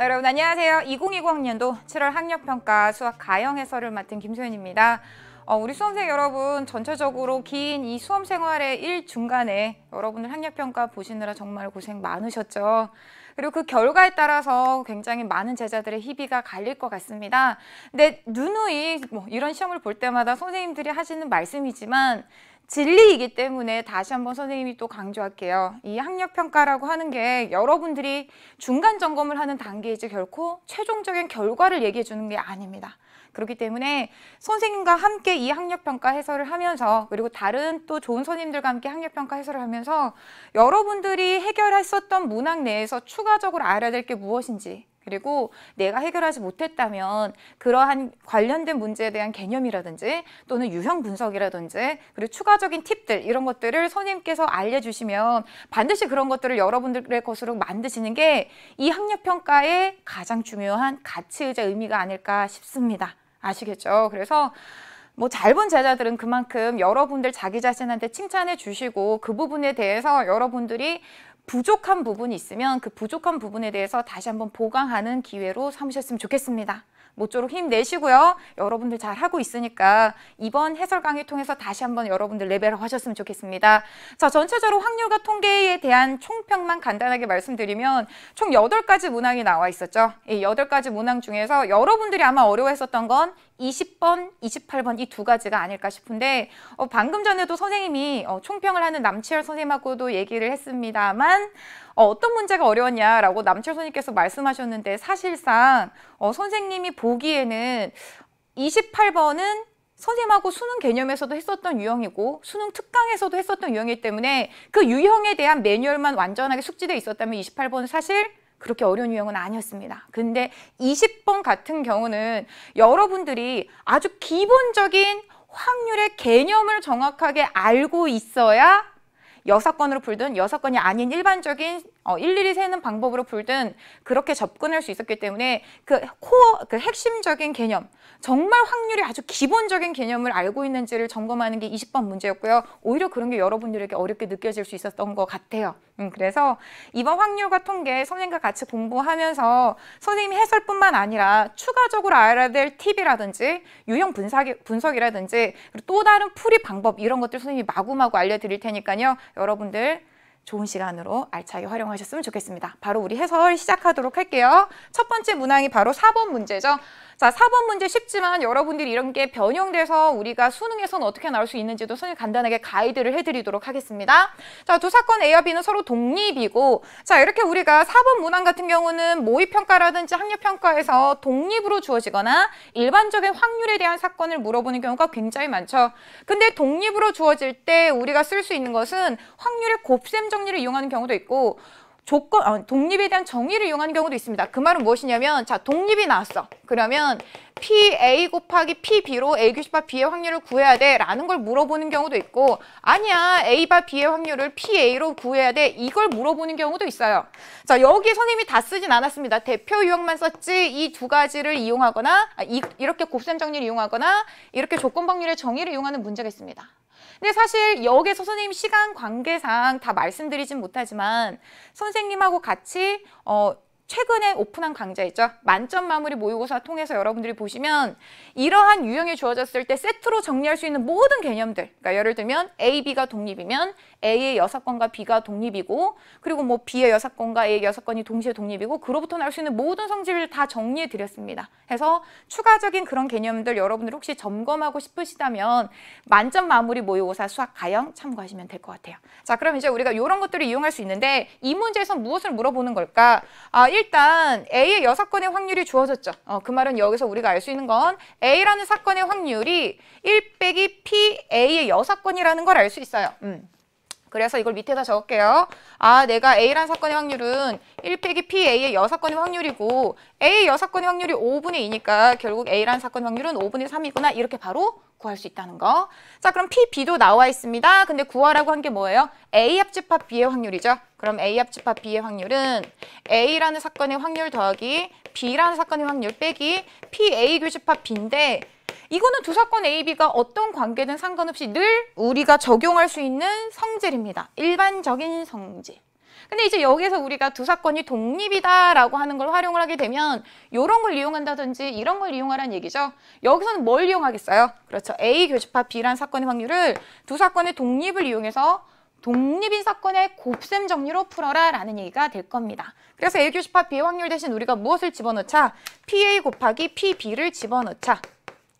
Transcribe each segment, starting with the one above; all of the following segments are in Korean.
여러분 안녕하세요. 2020학년도 7월 학력평가 수학 가형 해설을 맡은 김소연입니다. 우리 수험생 여러분 전체적으로 긴 이 수험 생활의 일 중간에 여러분들 학력평가 보시느라 정말 고생 많으셨죠. 그리고 그 결과에 따라서 굉장히 많은 제자들의 희비가 갈릴 것 같습니다. 근데 누누이 이런 시험을 볼 때마다 선생님들이 하시는 말씀이지만 진리이기 때문에 다시 한번 선생님이 또 강조할게요. 이 학력평가라고 하는 게 여러분들이 중간 점검을 하는 단계이지 결코 최종적인 결과를 얘기해 주는 게 아닙니다. 그렇기 때문에 선생님과 함께 이 학력평가 해설을 하면서 그리고 다른 또 좋은 선생님들과 함께 학력평가 해설을 하면서 여러분들이 해결했었던 문항 내에서 추가적으로 알아야 될 게 무엇인지 그리고 내가 해결하지 못했다면 그러한 관련된 문제에 대한 개념이라든지 또는 유형 분석이라든지 그리고 추가적인 팁들 이런 것들을 선생님께서 알려주시면 반드시 그런 것들을 여러분들의 것으로 만드시는 게 이 학력평가의 가장 중요한 가치의자 의미가 아닐까 싶습니다. 아시겠죠? 그래서 잘 본 제자들은 그만큼 여러분들 자기 자신한테 칭찬해 주시고 그 부분에 대해서 여러분들이 부족한 부분이 있으면 그 부족한 부분에 대해서 다시 한번 보강하는 기회로 삼으셨으면 좋겠습니다. 모쪼록 힘내시고요. 여러분들 잘하고 있으니까 이번 해설 강의 통해서 다시 한번 여러분들 레벨업 하셨으면 좋겠습니다. 자, 전체적으로 확률과 통계에 대한 총평만 간단하게 말씀드리면 총 8가지 문항이 나와 있었죠. 이 8가지 문항 중에서 여러분들이 아마 어려워했었던 건 20번, 28번 이 2가지가 아닐까 싶은데 방금 전에도 선생님이 총평을 하는 남치열 선생님하고도 얘기를 했습니다만 어떤 문제가 어려웠냐라고 남치열 선생님께서 말씀하셨는데 사실상 선생님이 보기에는 28번은 선생님하고 수능 개념에서도 했었던 유형이고 수능 특강에서도 했었던 유형이기 때문에 그 유형에 대한 매뉴얼만 완전하게 숙지되어 있었다면 28번은 사실 그렇게 어려운 유형은 아니었습니다. 근데 20번 같은 경우는 여러분들이 아주 기본적인 확률의 개념을 정확하게 알고 있어야 여사건으로 풀든 여사건이 아닌 일반적인 일일이 세는 방법으로 풀든 그렇게 접근할 수 있었기 때문에 그 핵심적인 개념, 정말 확률이 아주 기본적인 개념을 알고 있는지를 점검하는 게 20번 문제였고요. 오히려 그런 게 여러분들에게 어렵게 느껴질 수 있었던 것 같아요. 그래서 이번 확률과 통계 선생님과 같이 공부하면서 선생님이 해설뿐만 아니라 추가적으로 알아야 될 팁이라든지 유형 분석이라든지 그리고 또 다른 풀이 방법 이런 것들 선생님이 마구마구 알려드릴 테니까요. 여러분들 좋은 시간으로 알차게 활용하셨으면 좋겠습니다. 바로 우리 해설 시작하도록 할게요. 첫 번째 문항이 바로 4번 문제죠. 자, 4번 문제 쉽지만 여러분들이 이런 게 변형돼서 우리가 수능에서는 어떻게 나올 수 있는지도 선생님 간단하게 가이드를 해드리도록 하겠습니다. 자, 두 사건 A와 B는 서로 독립이고 자, 이렇게 우리가 4번 문항 같은 경우는 모의평가라든지 학력평가에서 독립으로 주어지거나 일반적인 확률에 대한 사건을 물어보는 경우가 굉장히 많죠. 근데 독립으로 주어질 때 우리가 쓸 수 있는 것은 확률의 곱셈 정리를 이용하는 경우도 있고 독립에 대한 정의를 이용하는 경우도 있습니다. 그 말은 무엇이냐면 자, 독립이 나왔어. 그러면 PA 곱하기 PB로 A 교시바 B의 확률을 구해야 돼 라는 걸 물어보는 경우도 있고 아니야 A바 B의 확률을 PA로 구해야 돼 이걸 물어보는 경우도 있어요. 자, 여기 선생님이 다 쓰진 않았습니다. 대표 유형만 썼지 이 2가지를 이용하거나 이렇게 곱셈 정리를 이용하거나 이렇게 조건 확률의 정의를 이용하는 문제가 있습니다. 근데 사실 여기서 선생님 시간 관계상 다 말씀드리진 못하지만 선생님하고 같이 최근에 오픈한 강좌 있죠. 만점 마무리 모의고사 통해서 여러분들이 보시면 이러한 유형이 주어졌을 때 세트로 정리할 수 있는 모든 개념들 그러니까 예를 들면 A, B가 독립이면 A의 6건과 B가 독립이고 그리고 B의 6건과 A의 6건이 동시에 독립이고 그로부터 나올 수 있는 모든 성질을 다 정리해 드렸습니다. 해서 추가적인 그런 개념들 여러분들 혹시 점검하고 싶으시다면 만점 마무리 모의고사 수학 가형 참고하시면 될 것 같아요. 자, 그럼 이제 우리가 이런 것들을 이용할 수 있는데 이 문제에서 무엇을 물어보는 걸까? 일단 A의 6건의 확률이 주어졌죠. 그 말은 여기서 우리가 알 수 있는 건 A라는 사건의 확률이 1 빼기 PA의 6건이라는 걸 알 수 있어요. 그래서 이걸 밑에다 적을게요. 내가 A라는 사건의 확률은 1 빼기 PA의 6건의 확률이고 A의 6건의 확률이 5분의 2니까 결국 A라는 사건의 확률은 5분의 3이구나 이렇게 바로 구할 수 있다는 거. 자, 그럼 P, B도 나와 있습니다. 근데 구하라고 한 게 뭐예요? A 합집합 B의 확률이죠. 그럼 A 합집합 B의 확률은 A라는 사건의 확률 더하기 B라는 사건의 확률 빼기 PA 교집합 B인데 이거는 두 사건 A, B가 어떤 관계든 상관없이 늘 우리가 적용할 수 있는 성질입니다. 일반적인 성질. 근데 이제 여기에서 우리가 두 사건이 독립이다라고 하는 걸 활용을 하게 되면 이런 걸 이용한다든지 이런 걸 이용하라는 얘기죠. 여기서는 뭘 이용하겠어요? 그렇죠. A 교집합 B라는 사건의 확률을 두 사건의 독립을 이용해서 독립인 사건의 곱셈 정리로 풀어라 라는 얘기가 될 겁니다. 그래서 A 교집합 B의 확률 대신 우리가 무엇을 집어넣자? PA 곱하기 PB를 집어넣자.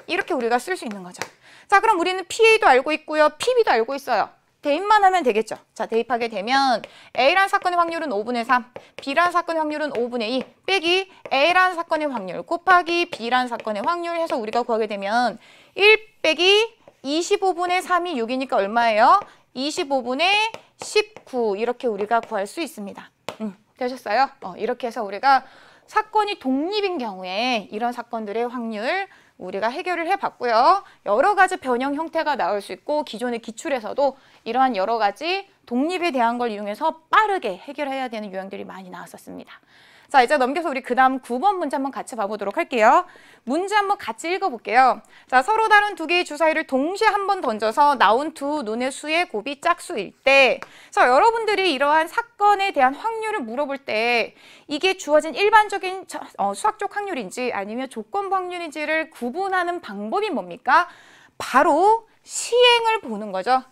이렇게 우리가 쓸 수 있는 거죠. 자, 그럼 우리는 PA도 알고 있고요. PB도 알고 있어요. 대입만 하면 되겠죠. 자, 대입하게 되면 A라는 사건의 확률은 5분의 3, B라는 사건의 확률은 5분의 2 빼기 A라는 사건의 확률 곱하기 B라는 사건의 확률 해서 우리가 구하게 되면 1 빼기 25분의 3이 6이니까 얼마예요? 25분의 19 이렇게 우리가 구할 수 있습니다. 되셨어요? 이렇게 해서 우리가 사건이 독립인 경우에 이런 사건들의 확률 우리가 해결을 해봤고요. 여러 가지 변형 형태가 나올 수 있고 기존의 기출에서도 이러한 여러 가지 독립에 대한 걸 이용해서 빠르게 해결해야 되는 유형들이 많이 나왔었습니다. 자, 이제 넘겨서 우리 그 다음 9번 문제 한번 같이 봐보도록 할게요. 문제 한번 같이 읽어볼게요. 자, 서로 다른 두 개의 주사위를 동시에 한번 던져서 나온 두 눈의 수의 곱이 짝수일 때, 자, 여러분들이 이러한 사건에 대한 확률을 물어볼 때 이게 주어진 일반적인 수학적 확률인지 아니면 조건부 확률인지를 구분하는 방법이 뭡니까? 바로 시행을 보는 거죠.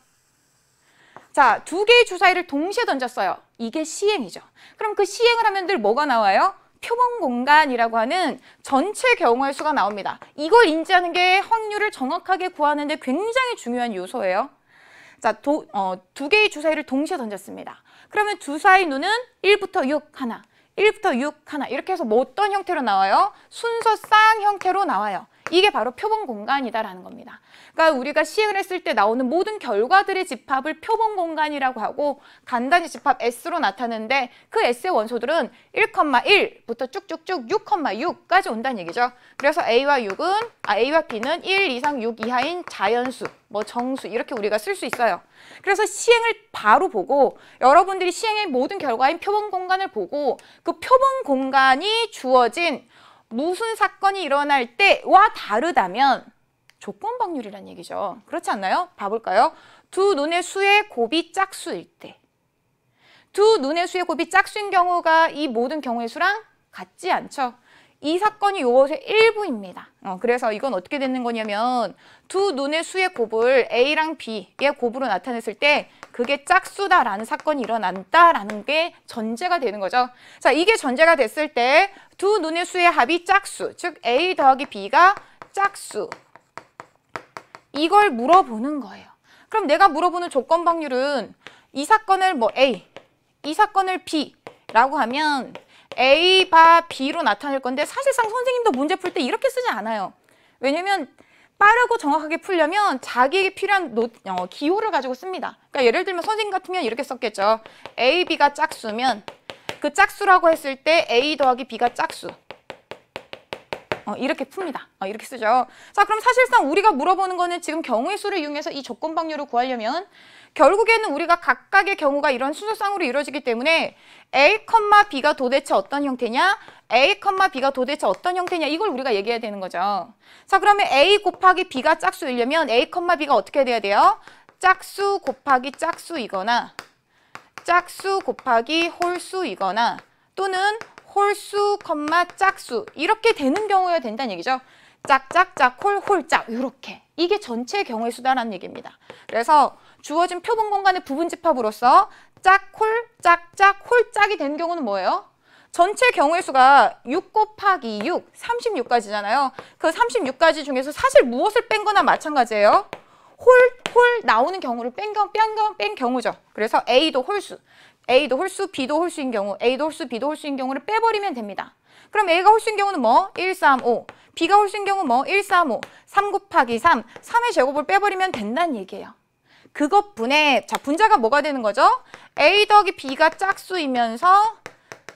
자, 두 개의 주사위를 동시에 던졌어요. 이게 시행이죠. 그럼 그 시행을 하면 늘 뭐가 나와요? 표본 공간이라고 하는 전체 경우의 수가 나옵니다. 이걸 인지하는 게 확률을 정확하게 구하는 데 굉장히 중요한 요소예요. 자, 두 개의 주사위를 동시에 던졌습니다. 그러면 주사위 눈은 1부터 6 하나, 1부터 6 하나 이렇게 해서 뭐 어떤 형태로 나와요? 순서 쌍 형태로 나와요. 이게 바로 표본 공간이다라는 겁니다. 그러니까 우리가 시행을 했을 때 나오는 모든 결과들의 집합을 표본 공간이라고 하고 간단히 집합 S로 나타내는데 그 S의 원소들은 1,1부터 쭉쭉쭉 6,6까지 온다는 얘기죠. 그래서 A와 B는 1 이상 6 이하인 자연수, 뭐 정수 이렇게 우리가 쓸 수 있어요. 그래서 시행을 바로 보고 여러분들이 시행의 모든 결과인 표본 공간을 보고 그 표본 공간이 주어진 무슨 사건이 일어날 때와 다르다면 조건 확률이란 얘기죠. 그렇지 않나요? 봐볼까요? 두 눈의 수의 곱이 짝수일 때. 두 눈의 수의 곱이 짝수인 경우가 이 모든 경우의 수랑 같지 않죠. 이 사건이 요것의 일부입니다. 그래서 이건 어떻게 되는 거냐면 두 눈의 수의 곱을 A랑 B의 곱으로 나타냈을 때 그게 짝수다라는 사건이 일어난다라는 게 전제가 되는 거죠. 자, 이게 전제가 됐을 때 두 눈의 수의 합이 짝수, 즉 A 더하기 B가 짝수. 이걸 물어보는 거예요. 그럼 내가 물어보는 조건 확률은 이 사건을 뭐 A, 이 사건을 B라고 하면 A 바 B로 나타낼 건데 사실상 선생님도 문제 풀 때 이렇게 쓰지 않아요. 왜냐면 빠르고 정확하게 풀려면 자기에게 필요한 기호를 가지고 씁니다. 그러니까 예를 들면 선생님 같으면 이렇게 썼겠죠. A, B가 짝수면 그 짝수라고 했을 때 A 더하기 B가 짝수. 이렇게 풉니다. 이렇게 쓰죠. 자, 그럼 사실상 우리가 물어보는 거는 지금 경우의 수를 이용해서 이 조건 확률을 구하려면 결국에는 우리가 각각의 경우가 이런 순서쌍으로 이루어지기 때문에 A, B가 도대체 어떤 형태냐? A, B가 도대체 어떤 형태냐? 이걸 우리가 얘기해야 되는 거죠. 자, 그러면 A 곱하기 B가 짝수이려면 A, B가 어떻게 돼야 돼요? 짝수 곱하기 짝수이거나 짝수 곱하기 홀수이거나 또는 홀수, 짝수 이렇게 되는 경우여야 된다는 얘기죠. 짝짝짝, 홀짝 이렇게. 이게 전체 경우의 수다라는 얘기입니다. 그래서 주어진 표본 공간의 부분 집합으로서 짝홀, 짝짝, 홀짝이 되는 경우는 뭐예요? 전체 경우의 수가 6 곱하기 6, 36가지잖아요. 그 36가지 중에서 사실 무엇을 뺀 거나 마찬가지예요. 홀 나오는 경우를 뺀 경우죠. 그래서 A도 홀수, B도 홀수인 경우, A도 홀수, B도 홀수인 경우를 빼버리면 됩니다. 그럼 A가 홀수인 경우는 뭐? 1, 3, 5. B가 홀수인 경우 뭐? 1, 3, 5. 3 곱하기 3. 3의 제곱을 빼버리면 된다는 얘기예요. 그것분에 자 분자가 뭐가 되는 거죠? A 더하기 B가 짝수이면서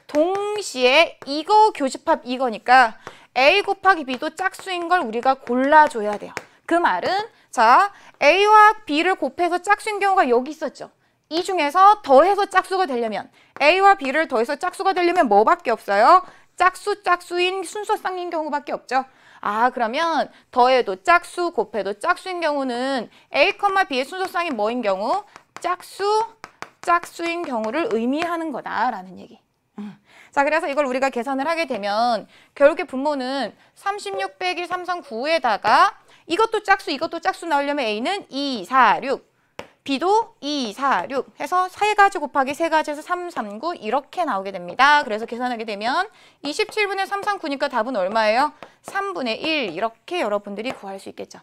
동시에 이거 교집합 이거니까 A 곱하기 B도 짝수인 걸 우리가 골라줘야 돼요. 그 말은 자 A와 B를 곱해서 짝수인 경우가 여기 있었죠. 이 중에서 더해서 짝수가 되려면 A와 B를 더해서 짝수가 되려면 뭐밖에 없어요? 짝수인 순서쌍인 경우밖에 없죠. 아 그러면 더해도 짝수 곱해도 짝수인 경우는 A, B의 순서쌍이 뭐인 경우? 짝수, 짝수인 경우를 의미하는 거다라는 얘기. 자, 그래서 이걸 우리가 계산을 하게 되면 결국에 분모는 36 빼기 339에다가 이것도 짝수 나오려면 A는 2, 4, 6, B도 2, 4, 6 해서 3가지 곱하기 3가지에서 3, 3, 9 이렇게 나오게 됩니다. 그래서 계산하게 되면 27분의 3, 3, 9니까 답은 얼마예요? 3분의 1 이렇게 여러분들이 구할 수 있겠죠.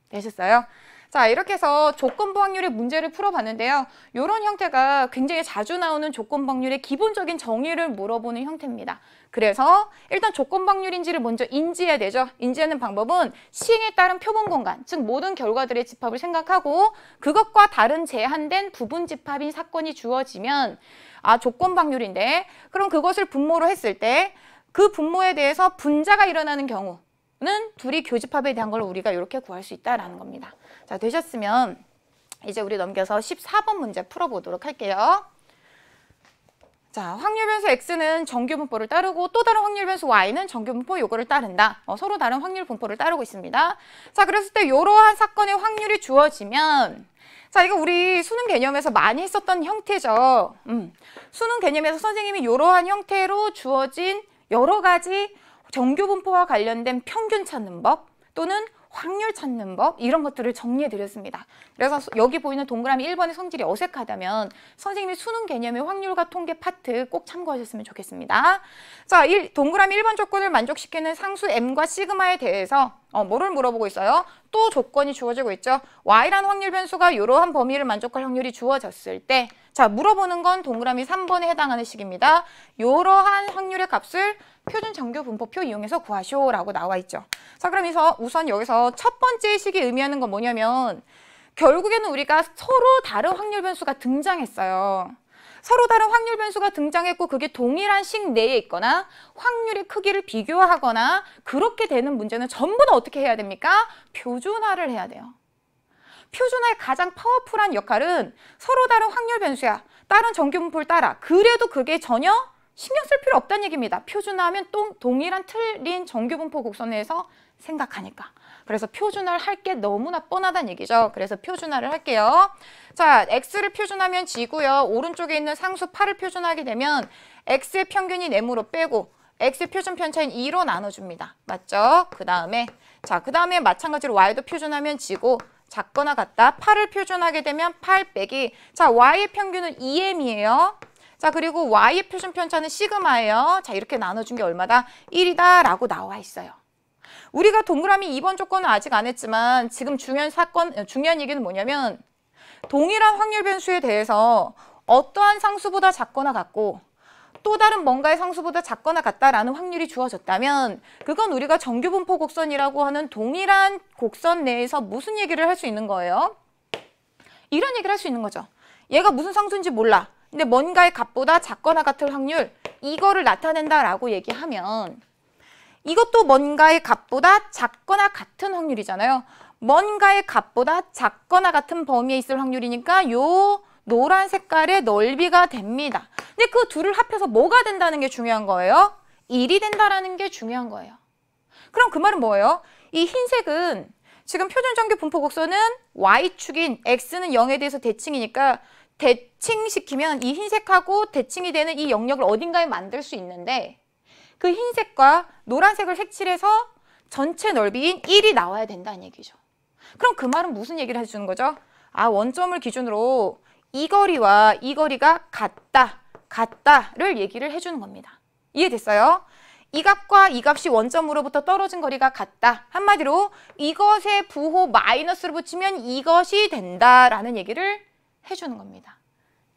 되셨어요? 자, 이렇게 해서 조건부 확률의 문제를 풀어봤는데요. 이런 형태가 굉장히 자주 나오는 조건부 확률의 기본적인 정의를 물어보는 형태입니다. 그래서 일단 조건부 확률인지를 먼저 인지해야 되죠. 인지하는 방법은 시행에 따른 표본 공간, 즉 모든 결과들의 집합을 생각하고 그것과 다른 제한된 부분 집합인 사건이 주어지면 조건부 확률인데 그럼 그것을 분모로 했을 때 그 분모에 대해서 분자가 일어나는 경우 는 둘이 교집합에 대한 걸 우리가 이렇게 구할 수 있다라는 겁니다. 자, 되셨으면 이제 우리 넘겨서 14번 문제 풀어보도록 할게요. 자, 확률 변수 X는 정규 분포를 따르고 또 다른 확률 변수 Y는 정규 분포 요거를 따른다. 서로 다른 확률 분포를 따르고 있습니다. 자, 그랬을 때 이러한 사건의 확률이 주어지면 자, 이거 우리 수능 개념에서 많이 했었던 형태죠. 수능 개념에서 선생님이 이러한 형태로 주어진 여러 가지 정규 분포와 관련된 평균 찾는 법 또는 확률 찾는 법 이런 것들을 정리해 드렸습니다. 그래서 여기 보이는 동그라미 1번의 성질이 어색하다면 선생님이 수능 개념의 확률과 통계 파트 꼭 참고하셨으면 좋겠습니다. 자, 동그라미 1번 조건을 만족시키는 상수 m과 시그마에 대해서 뭐를 물어보고 있어요? 또 조건이 주어지고 있죠. y라는 확률 변수가 이러한 범위를 만족할 확률이 주어졌을 때 자, 물어보는 건 동그라미 3번에 해당하는 식입니다. 이러한 확률의 값을 표준 정규 분포표 이용해서 구하시오라고 나와 있죠. 자, 그럼 우선 여기서 첫 번째 식이 의미하는 건 뭐냐면 결국에는 우리가 서로 다른 확률 변수가 등장했어요. 서로 다른 확률 변수가 등장했고 그게 동일한 식 내에 있거나 확률의 크기를 비교하거나 그렇게 되는 문제는 전부 다 어떻게 해야 됩니까? 표준화를 해야 돼요. 표준화의 가장 파워풀한 역할은 서로 다른 확률 변수야. 다른 정규 분포를 따라. 그래도 그게 전혀 신경 쓸 필요 없다는 얘기입니다. 표준화하면 또 동일한 틀린 정규 분포 곡선 내에서 생각하니까. 그래서 표준화를 할 게 너무나 뻔하다는 얘기죠. 그래서 표준화를 할게요. 자, x를 표준하면 g고요. 오른쪽에 있는 상수 8을 표준하게 되면 x의 평균이 m으로 빼고 x의 표준 편차인 2로 나눠줍니다. 맞죠? 그 다음에 마찬가지로 y도 표준하면 g고 작거나 같다. 8을 표준하게 되면 8 빼기 자, y의 평균은 2m이에요. 자, 그리고 y의 표준 편차는 시그마예요. 자, 이렇게 나눠준 게 얼마다? 1이다 라고 나와 있어요. 우리가 동그라미 2번 조건은 아직 안 했지만 지금 중요한 얘기는 뭐냐면 동일한 확률 변수에 대해서 어떠한 상수보다 작거나 같고 또 다른 뭔가의 상수보다 작거나 같다라는 확률이 주어졌다면 그건 우리가 정규 분포 곡선이라고 하는 동일한 곡선 내에서 무슨 얘기를 할 수 있는 거예요? 이런 얘기를 할 수 있는 거죠. 얘가 무슨 상수인지 몰라. 근데 뭔가의 값보다 작거나 같을 확률 이거를 나타낸다라고 얘기하면 이것도 뭔가의 값보다 작거나 같은 확률이잖아요. 뭔가의 값보다 작거나 같은 범위에 있을 확률이니까 요 노란 색깔의 넓이가 됩니다. 근데 그 둘을 합해서 뭐가 된다는 게 중요한 거예요? 1이 된다라는 게 중요한 거예요. 그럼 그 말은 뭐예요? 이 흰색은 지금 표준정규 분포 곡선은 y축인 x는 0에 대해서 대칭이니까 대칭시키면 이 흰색하고 대칭이 되는 이 영역을 어딘가에 만들 수 있는데 그 흰색과 노란색을 색칠해서 전체 넓이인 1이 나와야 된다는 얘기죠. 그럼 그 말은 무슨 얘기를 해주는 거죠? 원점을 기준으로 이 거리와 이 거리가 같다를 얘기를 해주는 겁니다. 이해됐어요? 이 값과 이 값이 원점으로부터 떨어진 거리가 같다. 한마디로 이것의 부호 마이너스를 붙이면 이것이 된다라는 얘기를 해주는 겁니다.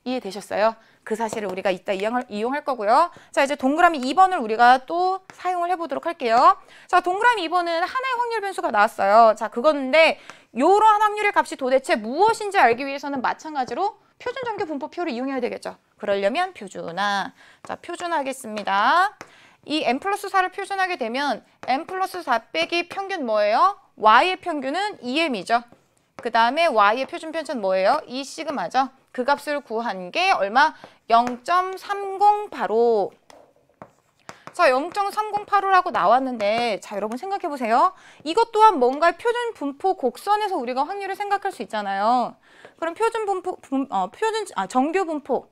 이해되셨어요? 그 사실을 우리가 이따 이용할 거고요. 자, 이제 동그라미 2번을 우리가 또 사용을 해보도록 할게요. 자, 동그라미 2번은 하나의 확률 변수가 나왔어요. 자, 그건데 이러한 확률의 값이 도대체 무엇인지 알기 위해서는 마찬가지로 표준정규 분포표를 이용해야 되겠죠. 그러려면 표준화. 자, 표준하겠습니다. 이 n 플러스 4를 표준하게 되면 n 플러스 4 빼기 평균 뭐예요? y의 평균은 2m이죠. 그 다음에 y의 표준 편차는 뭐예요? 2 시그마죠. 그 값을 구한 게 얼마? 0.30 바로 자, 0.3085라고 나왔는데, 자, 여러분 생각해 보세요. 이것 또한 뭔가 표준 분포 곡선에서 우리가 확률을 생각할 수 있잖아요. 그럼 정규 분포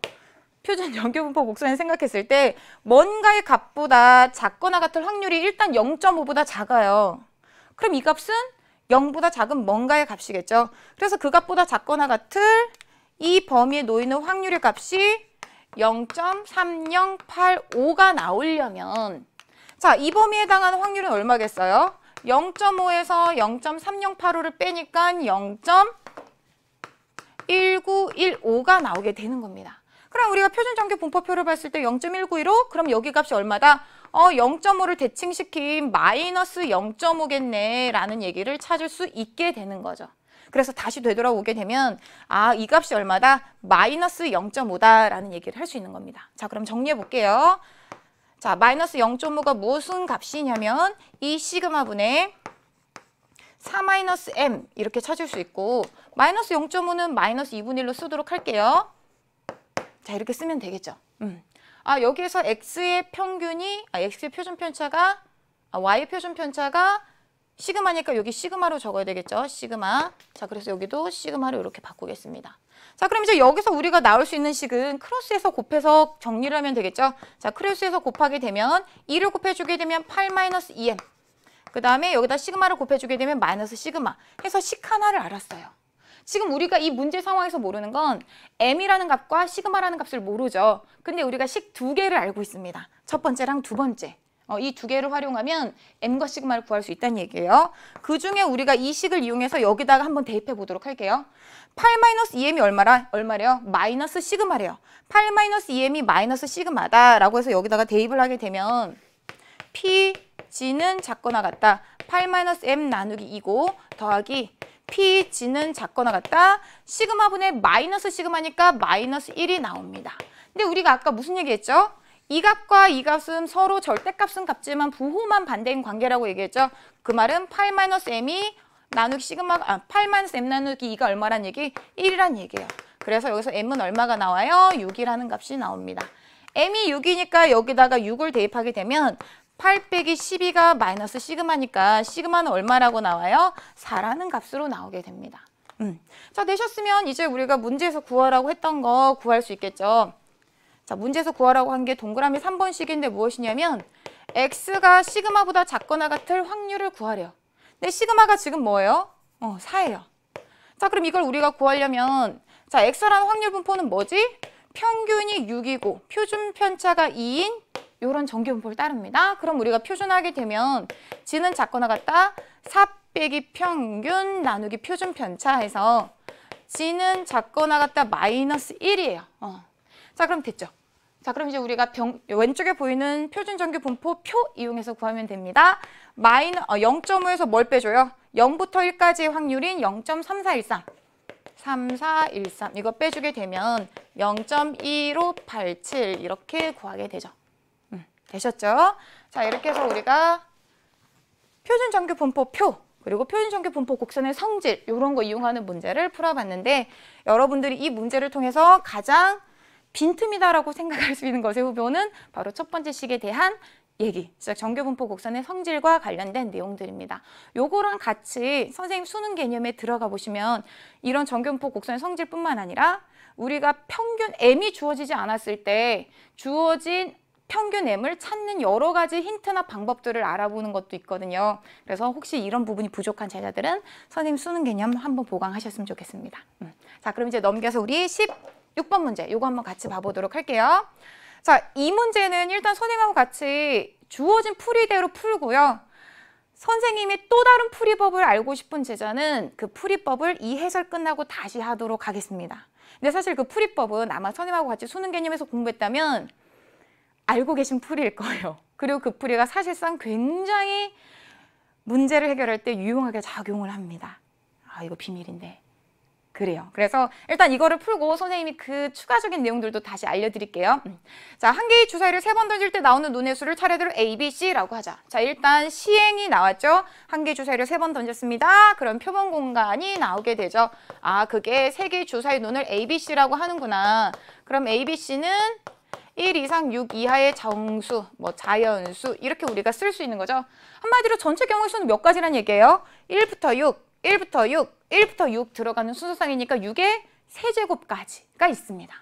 곡선을 생각했을 때 뭔가의 값보다 작거나 같을 확률이 일단 0.5보다 작아요. 그럼 이 값은 0보다 작은 뭔가의 값이겠죠. 그래서 그 값보다 작거나 같을 이 범위에 놓이는 확률의 값이 0.3085가 나오려면, 자, 이 범위에 해당하는 확률은 얼마겠어요? 0.5에서 0.3085를 빼니까 0.1915가 나오게 되는 겁니다. 그럼 우리가 표준 정규 분포표를 봤을 때 0.1915? 그럼 여기 값이 얼마다? 0.5를 대칭시킨 마이너스 0.5겠네 라는 얘기를 찾을 수 있게 되는 거죠. 그래서 다시 되돌아오게 되면 이 값이 얼마다? 마이너스 0.5다 라는 얘기를 할 수 있는 겁니다. 자, 그럼 정리해 볼게요. 자, 마이너스 0.5가 무슨 값이냐면 이 시그마분의 4-m 이렇게 찾을 수 있고, 마이너스 0.5는 마이너스 2분의 1로 쓰도록 할게요. 자, 이렇게 쓰면 되겠죠. 여기에서 x의 평균이, x의 표준 편차가, y의 표준 편차가 시그마니까 여기 시그마로 적어야 되겠죠. 시그마. 자, 그래서 여기도 시그마로 이렇게 바꾸겠습니다. 자, 그럼 이제 여기서 우리가 나올 수 있는 식은 크로스해서 곱해서 정리를 하면 되겠죠. 자, 크로스해서 곱하게 되면 2를 곱해주게 되면 8-2m. 그 다음에 여기다 시그마를 곱해주게 되면 마이너스 시그마 해서 식 하나를 알았어요. 지금 우리가 이 문제 상황에서 모르는 건 m이라는 값과 시그마라는 값을 모르죠. 근데 우리가 식 두 개를 알고 있습니다. 첫 번째랑 두 번째. 이 두 개를 활용하면 m과 시그마를 구할 수 있다는 얘기예요. 그중에 우리가 이 식을 이용해서 여기다가 한번 대입해 보도록 할게요. 8-2m이 얼마래요? 마이너스 시그마래요. 8-2m이 마이너스 시그마다 라고 해서 여기다가 대입을 하게 되면 PG는 작거나 같다. 8-m 나누기 2고 더하기 PG는 작거나 같다. 시그마분의 마이너스 시그마니까 마이너스 1이 나옵니다. 근데 우리가 아까 무슨 얘기했죠? 이 값과 이 값은 서로 절대값은 같지만 부호만 반대인 관계라고 얘기했죠. 그 말은 8-m이 나누기 시그마, 8-m 나누기 2가 얼마란 얘기? 1이란 얘기예요. 그래서 여기서 m은 얼마가 나와요? 6이라는 값이 나옵니다. m이 6이니까 여기다가 6을 대입하게 되면 8 빼기 12가 마이너스 시그마니까 시그마는 얼마라고 나와요? 4라는 값으로 나오게 됩니다. 자, 되셨으면 이제 우리가 문제에서 구하라고 했던 거 구할 수 있겠죠. 자, 문제에서 구하라고 한 게 동그라미 3번식인데 무엇이냐면 x가 시그마보다 작거나 같을 확률을 구하래요. 근데 시그마가 지금 뭐예요? 4예요. 자, 그럼 이걸 우리가 구하려면 자, x라는 확률 분포는 뭐지? 평균이 6이고 표준 편차가 2인 이런 정규 분포를 따릅니다. 그럼 우리가 표준하게 되면 g는 작거나 같다. 4 빼기 평균 나누기 표준 편차 해서 g는 작거나 같다 마이너스 1이에요. 자, 그럼 됐죠. 자, 그럼 이제 우리가 왼쪽에 보이는 표준 정규 분포 표 이용해서 구하면 됩니다. 0.5에서 뭘 빼줘요? 0부터 1까지의 확률인 0.3413. 3413 이거 빼주게 되면 0.1587 이렇게 구하게 되죠. 되셨죠? 자, 이렇게 해서 우리가 표준 정규 분포 표 그리고 표준 정규 분포 곡선의 성질 이런 거 이용하는 문제를 풀어봤는데 여러분들이 이 문제를 통해서 가장 빈틈이다라고 생각할 수 있는 것의 후보는 바로 첫 번째 식에 대한 얘기, 즉 정규 분포 곡선의 성질과 관련된 내용들입니다. 요거랑 같이 선생님 수능 개념에 들어가 보시면 이런 정규 분포 곡선의 성질뿐만 아니라 우리가 평균 m이 주어지지 않았을 때 주어진 평균 m을 찾는 여러 가지 힌트나 방법들을 알아보는 것도 있거든요. 그래서 혹시 이런 부분이 부족한 제자들은 선생님 수능 개념 한번 보강하셨으면 좋겠습니다. 자, 그럼 이제 넘겨서 우리 16번 문제 이거 한번 같이 봐보도록 할게요. 자, 이 문제는 일단 선생님하고 같이 주어진 풀이대로 풀고요. 선생님이 또 다른 풀이법을 알고 싶은 제자는 그 풀이법을 이 해설 끝나고 다시 하도록 하겠습니다. 근데 사실 그 풀이법은 아마 선생님하고 같이 수능 개념에서 공부했다면 알고 계신 풀이일 거예요. 그리고 그 풀이가 사실상 굉장히 문제를 해결할 때 유용하게 작용을 합니다. 이거 비밀인데. 그래요. 그래서 일단 이거를 풀고 선생님이 그 추가적인 내용들도 다시 알려드릴게요. 자, 한 개의 주사위를 3번 던질 때 나오는 눈의 수를 차례대로 A, B, C라고 하자. 자, 일단 시행이 나왔죠. 한 개의 주사위를 3번 던졌습니다. 그럼 표본 공간이 나오게 되죠. 그게 3개의 주사위 눈을 A, B, C라고 하는구나. 그럼 A, B, C는 1 이상 6 이하의 정수, 뭐 자연수 이렇게 우리가 쓸 수 있는 거죠. 한마디로 전체 경우의 수는 몇 가지란 얘기예요? 1부터 6, 1부터 6, 1부터 6 들어가는 순서상이니까 6의 세제곱까지가 있습니다.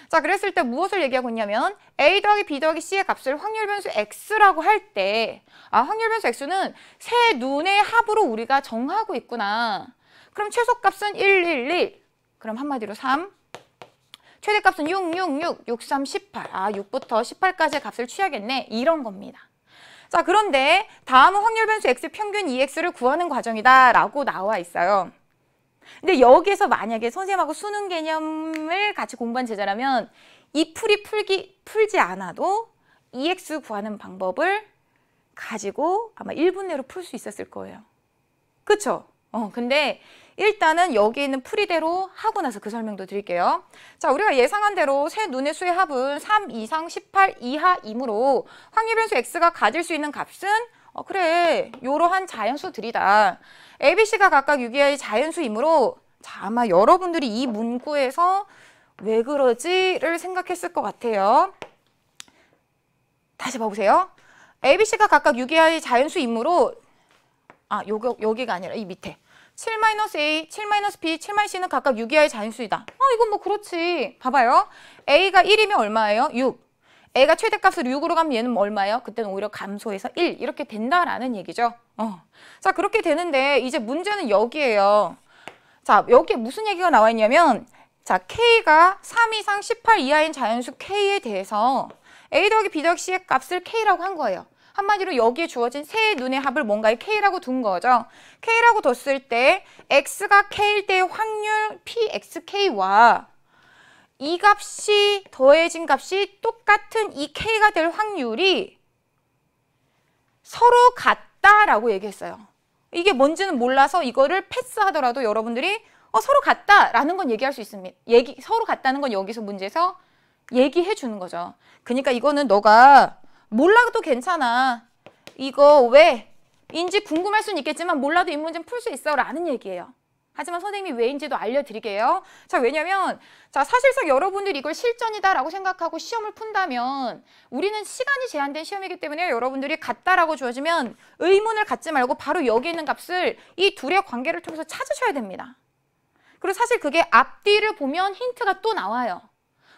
자, 그랬을 때 무엇을 얘기하고 있냐면 A 더하기 B 더하기 C의 값을 확률 변수 X라고 할 때 확률 변수 X는 세 눈의 합으로 우리가 정하고 있구나. 그럼 최소값은 1, 1, 1. 그럼 한마디로 3. 최대값은 6, 6, 6, 6, 3, 18. 6부터 18까지의 값을 취하겠네. 이런 겁니다. 자, 그런데 다음은 확률 변수 X 평균 EX를 구하는 과정이다 라고 나와 있어요. 근데 여기서 만약에 선생님하고 수능 개념을 같이 공부한 제자라면 이 풀지 않아도 EX 구하는 방법을 가지고 아마 1분 내로 풀 수 있었을 거예요. 그쵸? 근데 일단은 여기 있는 풀이대로 하고 나서 그 설명도 드릴게요. 자, 우리가 예상한 대로 세 눈의 수의 합은 3 이상 18 이하이므로 확률 변수 X가 가질 수 있는 값은 그래, 이러한 자연수들이다. A, B, C가 각각 6 이하의 자연수이므로 자, 아마 여러분들이 이 문구에서 왜 그러지를 생각했을 것 같아요. 다시 봐보세요. A, B, C가 각각 6 이하의 자연수이므로 여기가 아니라 이 밑에 7-A, 7-B, 7-C는 각각 6 이하의 자연수이다. 이건 뭐 그렇지. 봐봐요. A가 1이면 얼마예요? 6. A가 최대값을 6으로 가면 얘는 얼마예요? 그때는 오히려 감소해서 1 이렇게 된다라는 얘기죠. 자, 그렇게 되는데 이제 문제는 여기에요. 자, 여기에 무슨 얘기가 나와 있냐면 자, K가 3 이상 18 이하인 자연수 K에 대해서 A 더하기 B 더하기 C의 값을 K라고 한 거예요. 한마디로 여기에 주어진 세 눈의 합을 뭔가에 K라고 둔 거죠. K라고 뒀을 때 X가 K일 때의 확률 PXK와 이 값이 더해진 값이 똑같은 이 K가 될 확률이 서로 같다라고 얘기했어요. 이게 뭔지는 몰라서 이거를 패스하더라도 여러분들이 서로 같다라는 건 얘기할 수 있습니다. 서로 같다는 건 여기서 문제에서 얘기해 주는 거죠. 그러니까 이거는 너가 몰라도 괜찮아. 이거 왜인지 궁금할 수는 있겠지만 몰라도 이 문제는 풀 수 있어 라는 얘기예요. 하지만 선생님이 왜인지도 알려드릴게요. 자, 왜냐면 자, 사실상 여러분들이 이걸 실전이다라고 생각하고 시험을 푼다면 우리는 시간이 제한된 시험이기 때문에 여러분들이 같다라고 주어지면 의문을 갖지 말고 바로 여기 있는 값을 이 둘의 관계를 통해서 찾으셔야 됩니다. 그리고 사실 그게 앞뒤를 보면 힌트가 또 나와요.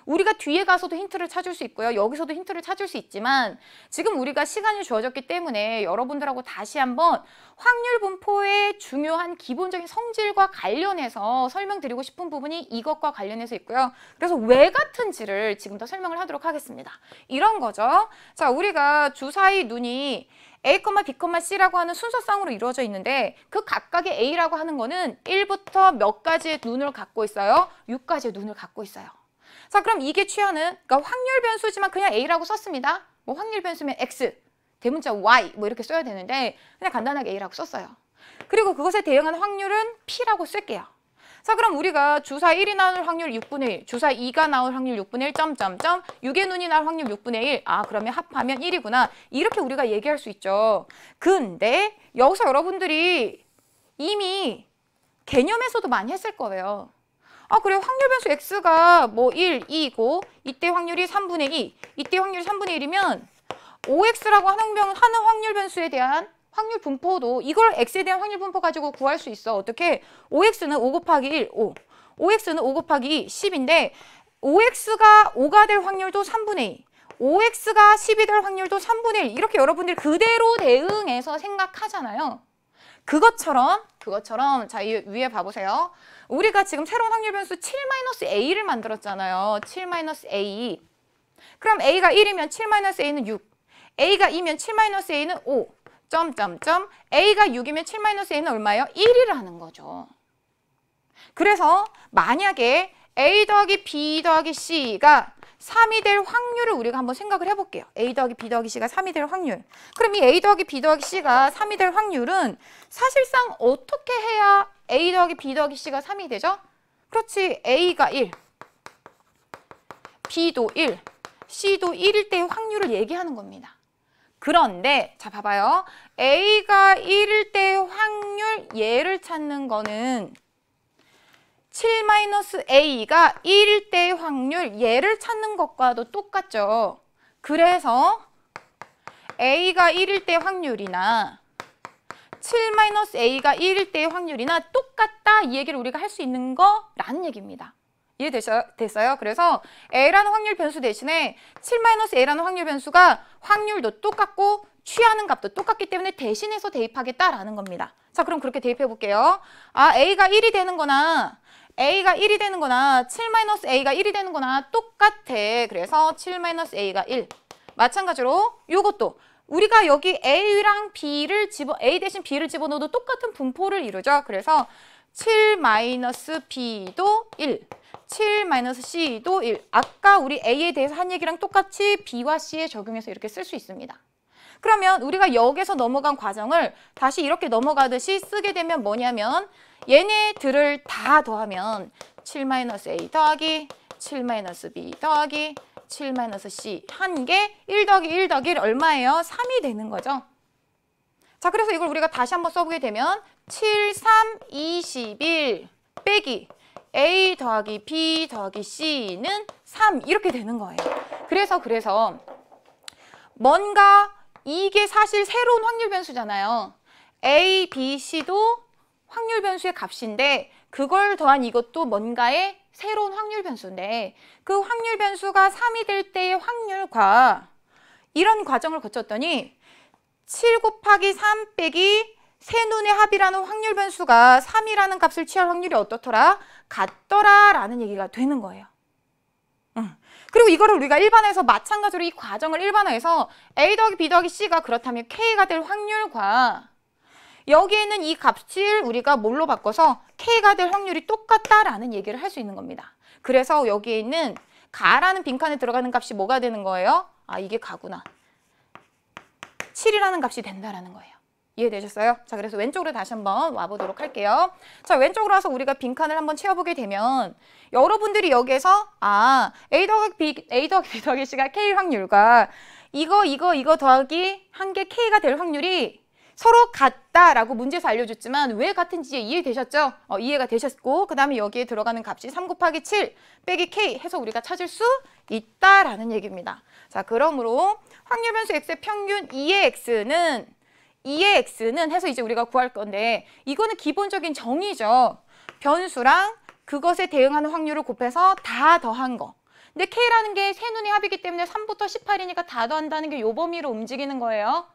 우리가 뒤에 가서도 힌트를 찾을 수 있고요. 여기서도 힌트를 찾을 수 있지만 지금 우리가 시간이 주어졌기 때문에 여러분들하고 다시 한번 확률 분포의 중요한 기본적인 성질과 관련해서 설명드리고 싶은 부분이 이것과 관련해서 있고요. 그래서 왜 같은지를 지금부터 설명을 하도록 하겠습니다. 이런 거죠. 자, 우리가 주사위 눈이 A, B, C라고 하는 순서상으로 이루어져 있는데 그 각각의 A라고 하는 거는 1부터 몇 가지의 눈을 갖고 있어요? 6가지의 눈을 갖고 있어요. 자, 그럼 이게 취하는 그러니까 확률 변수지만 그냥 A라고 썼습니다. 뭐 확률 변수면 X, 대문자 Y 뭐 이렇게 써야 되는데 그냥 간단하게 A라고 썼어요. 그리고 그것에 대응하는 확률은 P라고 쓸게요. 자, 그럼 우리가 주사 1이 나올 확률 6분의 1, 주사 2가 나올 확률 6분의 1, 6의 눈이 나올 확률 6분의 1. 그러면 합하면 1이구나. 이렇게 우리가 얘기할 수 있죠. 근데 여기서 여러분들이 이미 개념에서도 많이 했을 거예요. 그래, 확률 변수 X가 뭐 1, 2고 이때 확률이 3분의 2, 이때 확률이 3분의 1이면 OX라고 하는 확률 변수에 대한 확률 분포도 이걸 X에 대한 확률 분포 가지고 구할 수 있어. 어떻게? OX는 5 곱하기 1, 5. OX는 5 곱하기 2, 10인데 OX가 5가 될 확률도 3분의 2. OX가 10이 될 확률도 3분의 1. 이렇게 여러분들이 그대로 대응해서 생각하잖아요. 그것처럼 자, 이 위에 봐보세요. 우리가 지금 새로운 확률 변수 7-A를 만들었잖아요. 7-A. 그럼 A가 1이면 7-A는 6. A가 2면 7-A는 5. A가 6이면 7-A는 얼마예요? 1이라는 거죠. 그래서 만약에 A 더하기 B 더하기 C가 3이 될 확률을 우리가 한번 생각을 해볼게요. A 더하기 B 더하기 C가 3이 될 확률. 그럼 이 A 더하기 B 더하기 C가 3이 될 확률은 사실상 어떻게 해야 A 더하기 B 더하기 C가 3이 되죠? 그렇지. A가 1, B도 1, C도 1일 때의 확률을 얘기하는 겁니다. 그런데 자, 봐봐요. A가 1일 때의 확률 얘를 찾는 거는 7-A가 1일 때의 확률, 얘를 찾는 것과도 똑같죠. 그래서 A가 1일 때의 확률이나 7-A가 1일 때의 확률이나 똑같다, 이 얘기를 우리가 할 수 있는 거라는 얘기입니다. 이해됐어요? 그래서 A라는 확률 변수 대신에 7-A라는 확률 변수가 확률도 똑같고 취하는 값도 똑같기 때문에 대신해서 대입하겠다라는 겁니다. 자, 그럼 그렇게 대입해 볼게요. 아, A가 1이 되는 거나 7-A가 1이 되는 거나 똑같아. 그래서 7-A가 1. 마찬가지로 이것도 우리가 여기 A랑 B를 A 대신 B를 집어넣어도 똑같은 분포를 이루죠. 그래서 7-B도 1, 7-C도 1. 아까 우리 A에 대해서 한 얘기랑 똑같이 B와 C에 적용해서 이렇게 쓸 수 있습니다. 그러면 우리가 여기서 넘어간 과정을 다시 이렇게 넘어가듯이 쓰게 되면 뭐냐면 얘네들을 다 더하면 7-A 더하기 7-B 더하기 7-C 한 개 1 더하기 1 더하기 1 얼마예요? 3이 되는 거죠. 자, 그래서 이걸 우리가 다시 한번 써보게 되면 7, 3, 21 빼기 A 더하기 B 더하기 C는 3 이렇게 되는 거예요. 그래서 뭔가 이게 사실 새로운 확률 변수잖아요. A, B, C도 확률 변수의 값인데 그걸 더한 이것도 뭔가의 새로운 확률 변수인데 그 확률 변수가 3이 될 때의 확률과 이런 과정을 거쳤더니 7 곱하기 3 빼기 세눈의 합이라는 확률 변수가 3이라는 값을 취할 확률이 어떻더라? 같더라 라는 얘기가 되는 거예요. 그리고 이거를 우리가 일반화해서 마찬가지로 이 과정을 일반화해서 A 더하기 B 더하기 C가 그렇다면 K가 될 확률과 여기에는 이 값을 우리가 뭘로 바꿔서 K가 될 확률이 똑같다라는 얘기를 할 수 있는 겁니다. 그래서 여기에 있는 가라는 빈칸에 들어가는 값이 뭐가 되는 거예요? 아, 이게 가구나. 7이라는 값이 된다라는 거예요. 이해되셨어요? 자, 그래서 왼쪽으로 다시 한번 와보도록 할게요. 자, 왼쪽으로 와서 우리가 빈칸을 한번 채워보게 되면 여러분들이 여기에서 A 더하기 B 더하기 C가 K 확률과 이거 더하기 한 개 K가 될 확률이 서로 같다라고 문제에서 알려줬지만 왜 같은지 이해되셨죠? 이해가 되셨고 그 다음에 여기에 들어가는 값이 3 곱하기 7 빼기 K 해서 우리가 찾을 수 있다라는 얘기입니다. 자, 그러므로 확률 변수 X의 평균 2의 X는 해서 이제 우리가 구할 건데 이거는 기본적인 정의죠. 변수랑 그것에 대응하는 확률을 곱해서 다 더한 거. 근데 K라는 게 세눈의 합이기 때문에 3부터 18이니까 다 더한다는 게 요 범위로 움직이는 거예요.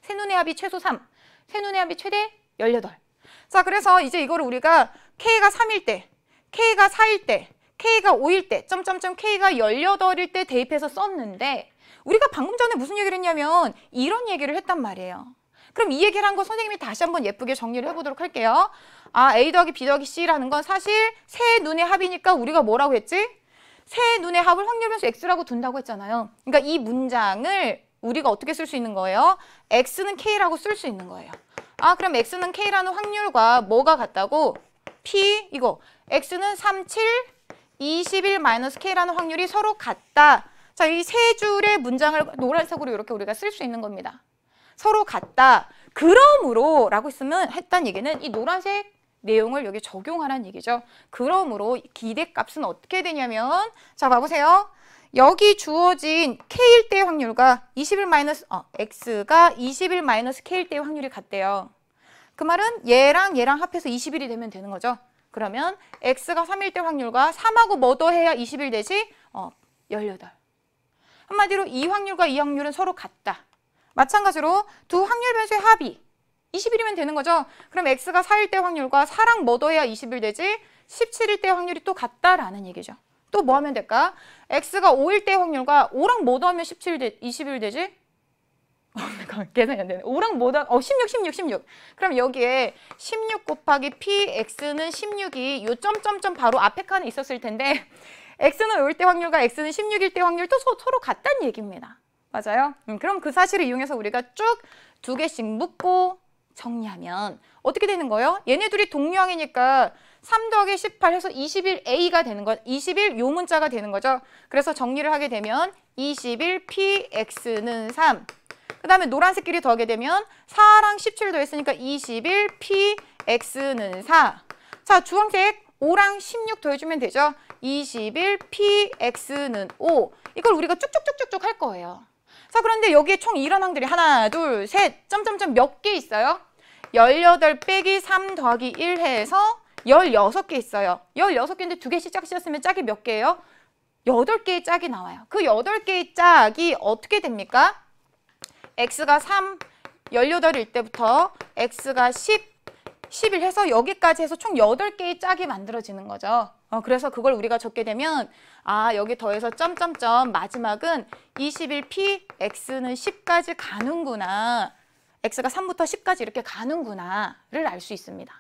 세눈의 합이 최소 3, 세눈의 합이 최대 18. 자, 그래서 이제 이거를 우리가 K가 3일 때, K가 4일 때, K가 5일 때, K가 18일 때 대입해서 썼는데 우리가 방금 전에 무슨 얘기를 했냐면 이런 얘기를 했단 말이에요. 그럼 이 얘기를 한 거 선생님이 다시 한번 예쁘게 정리를 해보도록 할게요. A 더하기 B 더하기 C라는 건 사실 세 눈의 합이니까 우리가 뭐라고 했지? 세 눈의 합을 확률 변수 X라고 둔다고 했잖아요. 그러니까 이 문장을 우리가 어떻게 쓸 수 있는 거예요? X는 K라고 쓸 수 있는 거예요. 그럼 X는 K라는 확률과 뭐가 같다고? P 이거 X는 3, 7, 21 마이너스 K라는 확률이 서로 같다. 자, 이 세 줄의 문장을 노란색으로 이렇게 우리가 쓸 수 있는 겁니다. 서로 같다. 그러므로 라고 했단 얘기는 이 노란색 내용을 여기 적용하라는 얘기죠. 그러므로 기대값은 어떻게 되냐면 자, 봐보세요. 여기 주어진 K일 때의 확률과 X가 21 마이너스 K일 때의 확률이 같대요. 그 말은 얘랑 합해서 21이 되면 되는 거죠. 그러면 X가 3일 때 확률과 3하고 뭐 더해야 21 되지? 18. 한마디로 이 확률과 이 확률은 서로 같다. 마찬가지로 두 확률 변수의 합이 21이면 되는 거죠. 그럼 X가 4일 때 확률과 4랑 뭐 더해야 21 되지? 17일 때 확률이 또 같다라는 얘기죠. 또 뭐 하면 될까? X가 5일 때 확률과 5랑 뭐 더하면 21 되지? 계산이 안 되네. 5랑 뭐 더, 16. 그럼 여기에 16 곱하기 PX는 16이 요 점점점 바로 앞에 칸에 있었을 텐데 X는 5일 때 확률과 X는 16일 때 확률도 서로 같다는 얘기입니다. 맞아요? 그럼 그 사실을 이용해서 우리가 쭉 두 개씩 묶고 정리하면 어떻게 되는 거예요? 얘네 둘이 동류항이니까 3 더하기 18 해서 21A가 되는 거, 21 요 문자가 되는 거죠. 그래서 정리를 하게 되면 21 PX는 3. 그 다음에 노란색끼리 더하게 되면 4랑 17 더했으니까 21 PX는 4. 자, 주황색 5랑 16 더해주면 되죠. 21 px는 5. 이걸 우리가 쭉쭉쭉쭉쭉 할 거예요. 자, 그런데 여기에 총 일어난들이 하나, 둘, 셋, 점점점 몇 개 있어요? 18 빼기 3 더하기 1 해서 16개 있어요. 16개인데 2개씩 짝지었으면 짝이 몇 개예요? 8개의 짝이 나와요. 그 8개의 짝이 어떻게 됩니까? x가 3, 18일 때부터 x가 10, 11 해서 여기까지 해서 총 8개의 짝이 만들어지는 거죠. 그래서 그걸 우리가 적게 되면 여기 더해서 점점점 마지막은 21p x는 10까지 가는구나. x가 3부터 10까지 이렇게 가는구나를 알 수 있습니다.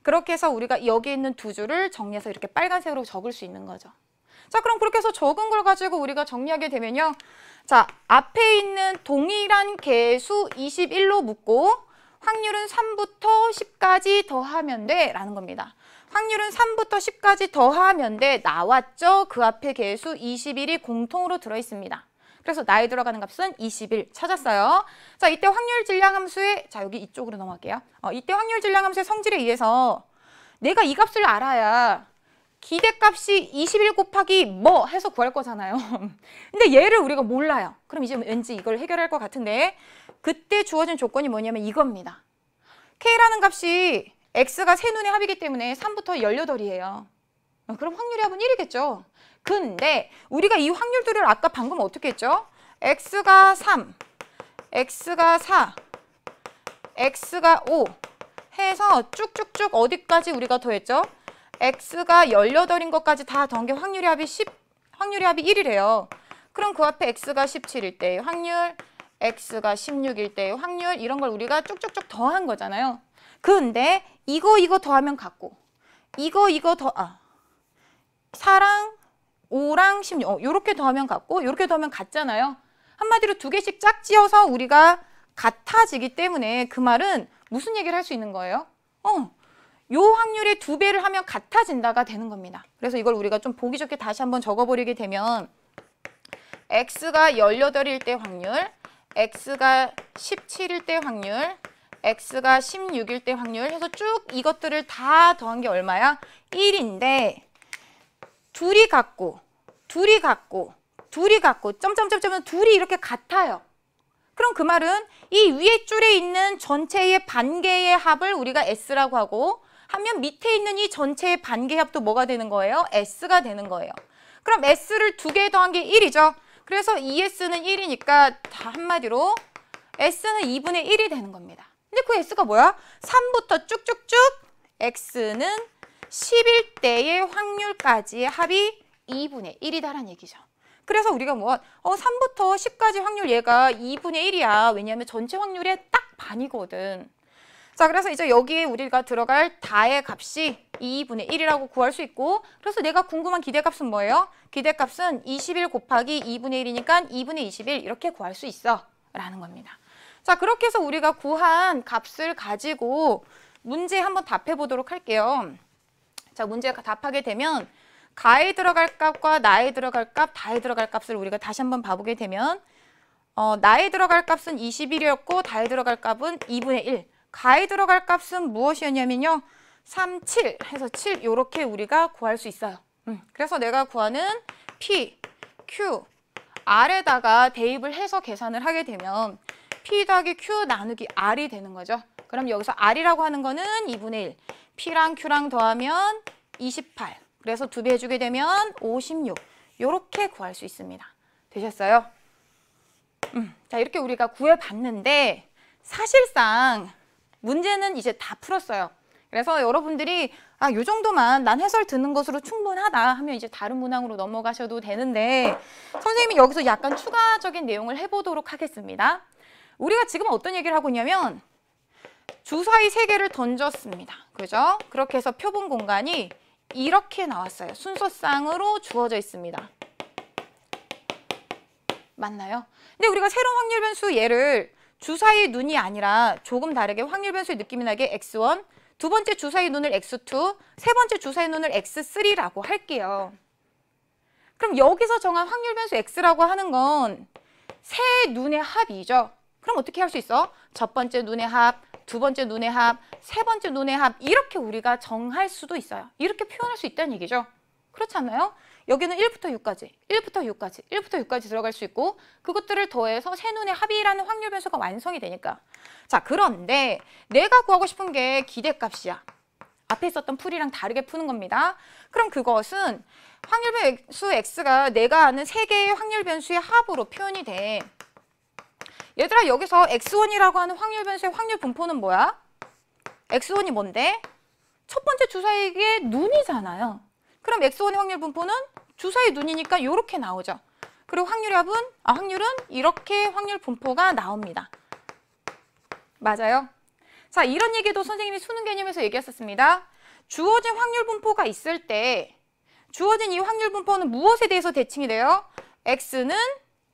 그렇게 해서 우리가 여기 있는 두 줄을 정리해서 이렇게 빨간색으로 적을 수 있는 거죠. 자, 그럼 그렇게 해서 적은 걸 가지고 우리가 정리하게 되면요. 자, 앞에 있는 동일한 개수 21로 묻고 확률은 3부터 10까지 더하면 돼 라는 겁니다. 확률은 3부터 10까지 더하면 돼 나왔죠? 그 앞에 개수 21이 공통으로 들어있습니다. 그래서 나에 들어가는 값은 21 찾았어요. 자, 이때 확률 질량함수의 자, 여기 이쪽으로 넘어갈게요. 이때 확률 질량함수의 성질에 의해서 내가 이 값을 알아야 기대값이 21 곱하기 뭐 해서 구할 거잖아요. 근데 얘를 우리가 몰라요. 그럼 이제 왠지 이걸 해결할 것 같은데 그때 주어진 조건이 뭐냐면 이겁니다. K라는 값이 X가 세눈의 합이기 때문에 3부터 18이에요. 그럼 확률의 합은 1이겠죠. 근데 우리가 이 확률들을 아까 방금 어떻게 했죠? X가 3, X가 4, X가 5 해서 쭉쭉쭉 어디까지 우리가 더했죠? X가 18인 것까지 다 더한 게 확률의 합이 1이래요. 그럼 그 앞에 X가 17일 때의 확률, X가 16일 때의 확률 이런 걸 우리가 쭉쭉쭉 더한 거잖아요. 근데 이거 더하면 같고 이거 4랑 5랑 16 요렇게 더하면 같고 요렇게 더하면 같잖아요. 한마디로 두 개씩 짝지어서 우리가 같아지기 때문에 그 말은 무슨 얘기를 할 수 있는 거예요? 요 확률의 2배를 하면 같아진다가 되는 겁니다. 그래서 이걸 우리가 좀 보기 좋게 다시 한번 적어버리게 되면 X가 18일 때 확률, X가 17일 때 확률, X가 16일 때 확률 해서 쭉 이것들을 다 더한 게 얼마야? 1인데 둘이 같고 점점점점은 둘이 이렇게 같아요. 그럼 그 말은 이 위에 줄에 있는 전체의 반개의 합을 우리가 S라고 하고 하면 밑에 있는 이 전체의 반개의 합도 뭐가 되는 거예요? S가 되는 거예요. 그럼 S를 2개 더한 게 1이죠. 그래서 2S는 1이니까 다 한마디로 S는 2분의 1이 되는 겁니다. 근데 그 S가 뭐야? 3부터 쭉쭉쭉 X는 10일 때의 확률까지의 합이 2분의 1이다라는 얘기죠. 그래서 우리가 3부터 10까지 확률 얘가 2분의 1이야. 왜냐하면 전체 확률의 딱 반이거든. 자, 그래서 이제 여기에 우리가 들어갈 다의 값이 2분의 1이라고 구할 수 있고 그래서 내가 궁금한 기대값은 뭐예요? 기대값은 21 곱하기 2분의 1이니까 2분의 21 이렇게 구할 수 있어 라는 겁니다. 자, 그렇게 해서 우리가 구한 값을 가지고 문제 한번 답해 보도록 할게요. 자, 문제 답하게 되면 가에 들어갈 값과 나에 들어갈 값, 다에 들어갈 값을 우리가 다시 한번 봐보게 되면 나에 들어갈 값은 21이었고 다에 들어갈 값은 2분의 1. 가에 들어갈 값은 무엇이었냐면요. 3, 7 해서 7 이렇게 우리가 구할 수 있어요. 그래서 내가 구하는 P, Q, R에다가 대입을 해서 계산을 하게 되면 P 더하기 Q 나누기 R이 되는 거죠. 그럼 여기서 R이라고 하는 거는 2분의 1. P랑 Q랑 더하면 28. 그래서 2배 해주게 되면 56. 이렇게 구할 수 있습니다. 되셨어요? 자, 이렇게 우리가 구해봤는데 사실상 문제는 이제 다 풀었어요. 그래서 여러분들이 요 정도만 난 해설 듣는 것으로 충분하다 하면 이제 다른 문항으로 넘어가셔도 되는데 선생님이 여기서 약간 추가적인 내용을 해보도록 하겠습니다. 우리가 지금 어떤 얘기를 하고 있냐면 주사위 3개를 던졌습니다. 그죠? 그렇게 해서 표본 공간이 이렇게 나왔어요. 순서상으로 주어져 있습니다. 맞나요? 근데 우리가 새로운 확률 변수 얘를 주사위 눈이 아니라 조금 다르게 확률 변수의 느낌이 나게 x1, 두 번째 주사위 눈을 x2, 세 번째 주사위 눈을 x3라고 할게요. 그럼 여기서 정한 확률 변수 x라고 하는 건 세 눈의 합이죠. 그럼 어떻게 할 수 있어? 첫 번째 눈의 합, 두 번째 눈의 합, 세 번째 눈의 합 이렇게 우리가 정할 수도 있어요. 이렇게 표현할 수 있다는 얘기죠. 그렇지 않나요? 여기는 1부터 6까지, 1부터 6까지, 1부터 6까지 들어갈 수 있고 그것들을 더해서 세 눈의 합이라는 확률 변수가 완성이 되니까. 자, 그런데 내가 구하고 싶은 게 기대값이야. 앞에 있었던 풀이랑 다르게 푸는 겁니다. 그럼 그것은 확률 변수 x가 내가 아는 세 개의 확률 변수의 합으로 표현이 돼. 얘들아, 여기서 x1이라고 하는 확률 변수의 확률 분포는 뭐야? x1이 뭔데? 첫 번째 주사위의 눈이잖아요. 그럼 x1의 확률 분포는 주사위 눈이니까 이렇게 나오죠. 그리고 확률은 이렇게 확률 분포가 나옵니다. 맞아요? 자, 이런 얘기도 선생님이 수능 개념에서 얘기했었습니다. 주어진 확률 분포가 있을 때 주어진 이 확률 분포는 무엇에 대해서 대칭이 돼요? x는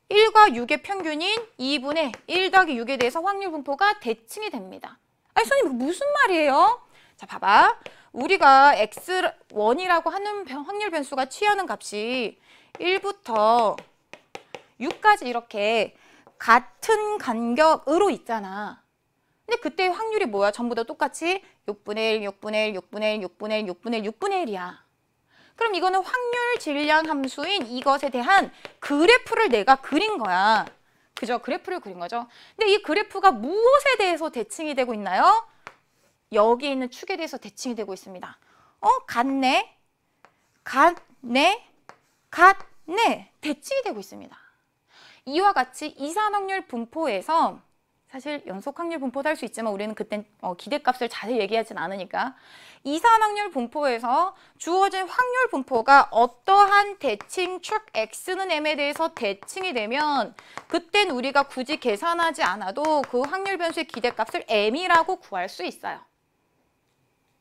1과 6의 평균인 2분의 1 더하기 6에 대해서 확률 분포가 대칭이 됩니다. 아니, 선생님 무슨 말이에요? 자, 봐봐. 우리가 x1이라고 하는 확률 변수가 취하는 값이 1부터 6까지 이렇게 같은 간격으로 있잖아. 근데 그때 확률이 뭐야? 전부 다 똑같이 6분의 1, 6분의 1, 6분의 1, 6분의 1, 6분의 1, 6분의 1이야. 그럼 이거는 확률 질량 함수인 이것에 대한 그래프를 내가 그린 거야. 그죠? 그래프를 그린 거죠. 근데 이 그래프가 무엇에 대해서 대칭이 되고 있나요? 여기 있는 축에 대해서 대칭이 되고 있습니다. 같네. 대칭이 되고 있습니다. 이와 같이 이산 확률 분포에서 사실 연속 확률 분포도 할 수 있지만 우리는 그땐 기대값을 자세히 얘기하진 않으니까 이산 확률 분포에서 주어진 확률 분포가 어떠한 대칭 축 x는 m에 대해서 대칭이 되면 그땐 우리가 굳이 계산하지 않아도 그 확률 변수의 기대값을 m이라고 구할 수 있어요.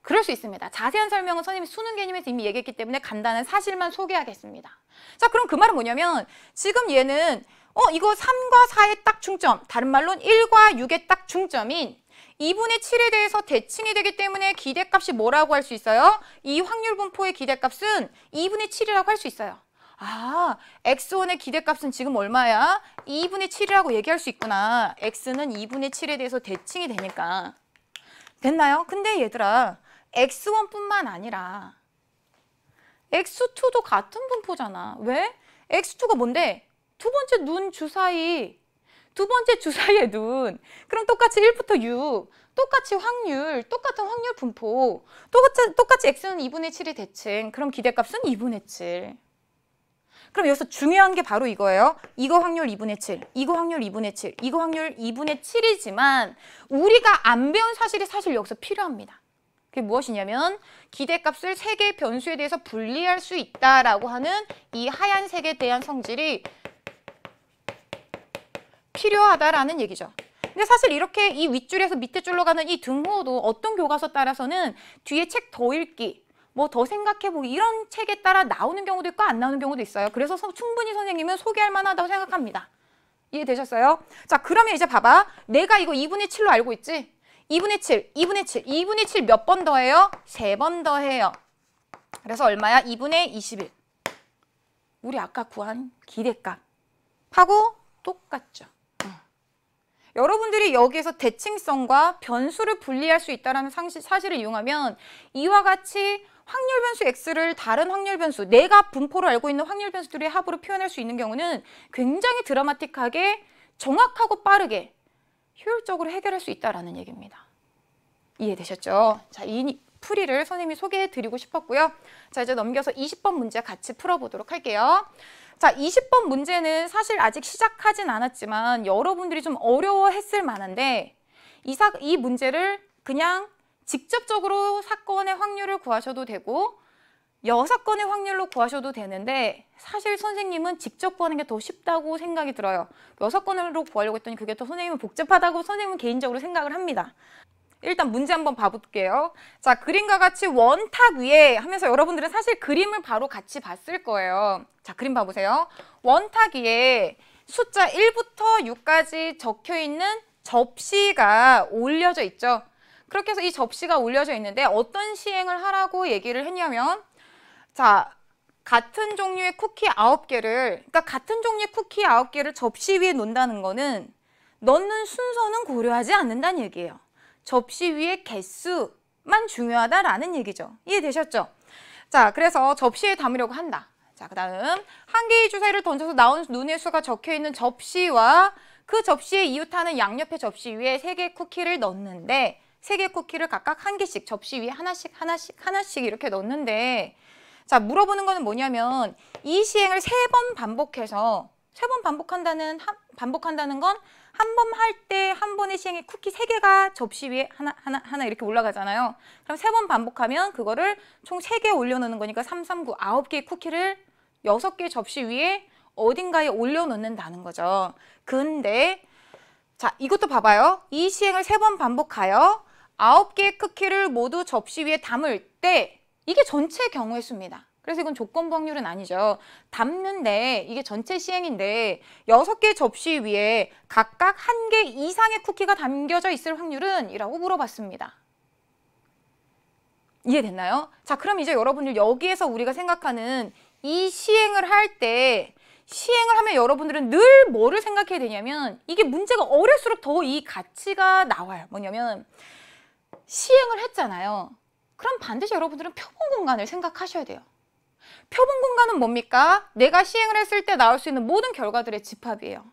그럴 수 있습니다. 자세한 설명은 선생님이 수능 개념에서 이미 얘기했기 때문에 간단한 사실만 소개하겠습니다. 자, 그럼 그 말은 뭐냐면 지금 얘는 이거 3과 4의 딱 중점, 다른 말로는 1과 6의 딱 중점인 2분의 7에 대해서 대칭이 되기 때문에 기대값이 뭐라고 할 수 있어요? 이 확률 분포의 기대값은 2분의 7이라고 할 수 있어요. 아, x1의 기대값은 지금 얼마야? 2분의 7이라고 얘기할 수 있구나. x는 2분의 7에 대해서 대칭이 되니까. 됐나요? 근데 얘들아, x1뿐만 아니라 x2도 같은 분포잖아. 왜? x2가 뭔데? 두 번째 눈 주사위, 두 번째 주사위의 눈. 그럼 똑같이 1부터 6, 똑같이 확률, 똑같은 확률 분포, 똑같이 x는 2분의 7이 대칭. 그럼 기대값은 2분의 7. 그럼 여기서 중요한 게 바로 이거예요. 이거 확률 2분의 7, 이거 확률 2분의 7, 이거 확률 2분의 7이지만 우리가 안 배운 사실이 사실 여기서 필요합니다. 그게 무엇이냐면 기대값을 세 개의 변수에 대해서 분리할 수 있다라고 하는 이 하얀색에 대한 성질이 필요하다라는 얘기죠. 근데 사실 이렇게 이 윗줄에서 밑에 줄로 가는 이 등호도 어떤 교과서 따라서는 뒤에 책 더 읽기, 뭐 더 생각해보기 이런 책에 따라 나오는 경우도 있고 안 나오는 경우도 있어요. 그래서 충분히 선생님은 소개할 만하다고 생각합니다. 이해되셨어요? 자, 그러면 이제 봐봐. 내가 이거 2분의 7로 알고 있지? 2분의 7, 2분의 7, 2분의 7 몇 번 더해요? 3번 더해요. 그래서 얼마야? 2분의 21. 우리 아까 구한 기대값하고 똑같죠. 여러분들이 여기에서 대칭성과 변수를 분리할 수 있다는 사실을 이용하면 이와 같이 확률 변수 x를 다른 확률 변수, 내가 분포로 알고 있는 확률 변수들의 합으로 표현할 수 있는 경우는 굉장히 드라마틱하게 정확하고 빠르게 효율적으로 해결할 수 있다는 얘기입니다. 이해되셨죠? 자, 이 풀이를 선생님이 소개해드리고 싶었고요. 자, 이제 넘겨서 20번 문제 같이 풀어보도록 할게요. 자, 20번 문제는 사실 아직 시작하진 않았지만 여러분들이 좀 어려워했을 만한데 이 문제를 그냥 직접적으로 사건의 확률을 구하셔도 되고 여사건의 확률로 구하셔도 되는데 사실 선생님은 직접 구하는 게 더 쉽다고 생각이 들어요. 여사건으로 구하려고 했더니 그게 더 선생님은 복잡하다고 선생님은 개인적으로 생각을 합니다. 일단 문제 한번 봐볼게요. 자, 그림과 같이 원탁 위에 하면서 여러분들은 사실 그림을 바로 같이 봤을 거예요. 자, 그림 봐보세요. 원탁 위에 숫자 1부터 6까지 적혀있는 접시가 올려져 있죠. 그렇게 해서 이 접시가 올려져 있는데 어떤 시행을 하라고 얘기를 했냐면 자, 같은 종류의 쿠키 9개를 그러니까 같은 종류의 쿠키 9개를 접시 위에 놓는다는 거는 넣는 순서는 고려하지 않는다는 얘기예요. 접시 위의 개수만 중요하다라는 얘기죠. 이해되셨죠? 자, 그래서 접시에 담으려고 한다. 자, 그 다음 한 개의 주사위를 던져서 나온 눈의 수가 적혀있는 접시와 그 접시에 이웃하는 양옆의 접시 위에 3개의 쿠키를 넣는데 3개의 쿠키를 각각 한 개씩 접시 위에 하나씩 이렇게 넣는데 자, 물어보는 거는 뭐냐면 이 시행을 3번 반복해서 3번 반복한다는 건 한 번 할 때 한 번의 시행에 쿠키 3개가 접시 위에 하나 이렇게 올라가잖아요. 그럼 3번 반복하면 그거를 총 3개 올려놓는 거니까 3, 3, 9, 9개의 쿠키를 6개 접시 위에 어딘가에 올려놓는다는 거죠. 근데 자, 이것도 봐봐요. 이 시행을 3번 반복하여 9개의 쿠키를 모두 접시 위에 담을 때 이게 전체 경우의 수입니다. 그래서 이건 조건부 확률은 아니죠. 담는데 이게 전체 시행인데 6개의 접시 위에 각각 1개 이상의 쿠키가 담겨져 있을 확률은? 이라고 물어봤습니다. 이해됐나요? 자, 그럼 이제 여러분들 여기에서 우리가 생각하는 이 시행을 할 때 시행을 하면 여러분들은 늘 뭐를 생각해야 되냐면 이게 문제가 어릴수록 더 이 가치가 나와요. 뭐냐면 시행을 했잖아요. 그럼 반드시 여러분들은 표본 공간을 생각하셔야 돼요. 표본 공간은 뭡니까? 내가 시행을 했을 때 나올 수 있는 모든 결과들의 집합이에요.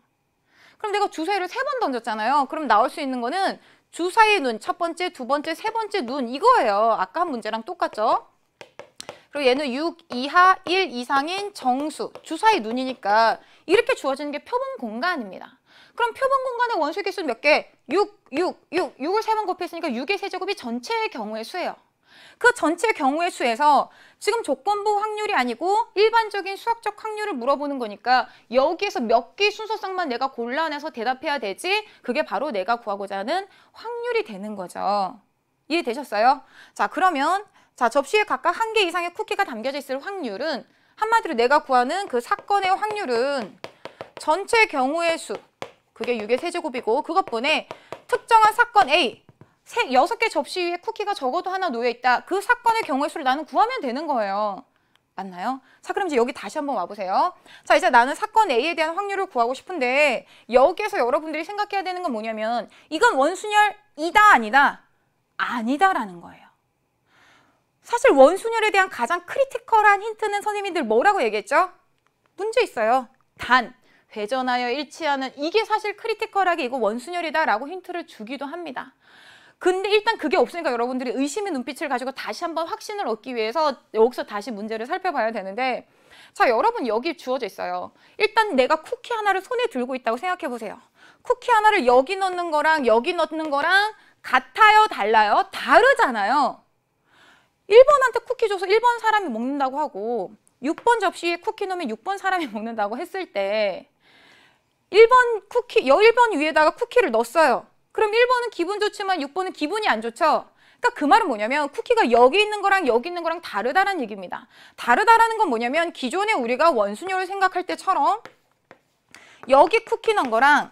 그럼 내가 주사위를 3번 던졌잖아요. 그럼 나올 수 있는 거는 주사위의 눈, 첫 번째, 두 번째, 세 번째 눈 이거예요. 아까 한 문제랑 똑같죠? 그리고 얘는 6 이하 1 이상인 정수, 주사위 눈이니까 이렇게 주어지는 게 표본 공간입니다. 그럼 표본 공간의 원소의 개수는 몇 개? 6을 3번 곱했으니까 6의 세제곱이 전체의 경우의 수예요. 그 전체 경우의 수에서 지금 조건부 확률이 아니고 일반적인 수학적 확률을 물어보는 거니까 여기에서 몇 개의 순서상만 내가 골라내서 대답해야 되지 그게 바로 내가 구하고자 하는 확률이 되는 거죠. 이해되셨어요? 자, 그러면 자, 접시에 각각 1개 이상의 쿠키가 담겨져 있을 확률은 한마디로 내가 구하는 그 사건의 확률은 전체 경우의 수 그게 6의 세제곱이고 그것분에 특정한 사건 A 6개 접시 위에 쿠키가 적어도 하나 놓여있다. 그 사건의 경우의 수를 나는 구하면 되는 거예요. 맞나요? 자, 그럼 이제 여기 다시 한번 와보세요. 자, 이제 나는 사건 A에 대한 확률을 구하고 싶은데 여기에서 여러분들이 생각해야 되는 건 뭐냐면 이건 원순열이다 아니다? 아니다라는 거예요. 사실 원순열에 대한 가장 크리티컬한 힌트는 선생님들 뭐라고 얘기했죠? 문제 있어요. 단, 회전하여 일치하는 이게 사실 크리티컬하게 이거 원순열이다라고 힌트를 주기도 합니다. 근데 일단 그게 없으니까 여러분들이 의심의 눈빛을 가지고 다시 한번 확신을 얻기 위해서 여기서 다시 문제를 살펴봐야 되는데 자, 여러분 여기 주어져 있어요. 일단 내가 쿠키 하나를 손에 들고 있다고 생각해 보세요. 쿠키 하나를 여기 넣는 거랑 여기 넣는 거랑 같아요? 달라요? 다르잖아요. 1번한테 쿠키 줘서 1번 사람이 먹는다고 하고 6번 접시에 쿠키 넣으면 6번 사람이 먹는다고 했을 때 1번 위에다가 쿠키를 넣었어요. 그럼 1번은 기분 좋지만 6번은 기분이 안 좋죠? 그러니까 그 말은 뭐냐면 쿠키가 여기 있는 거랑 여기 있는 거랑 다르다는 얘기입니다. 다르다라는 건 뭐냐면 기존에 우리가 원순열을 생각할 때처럼 여기 쿠키 넣은 거랑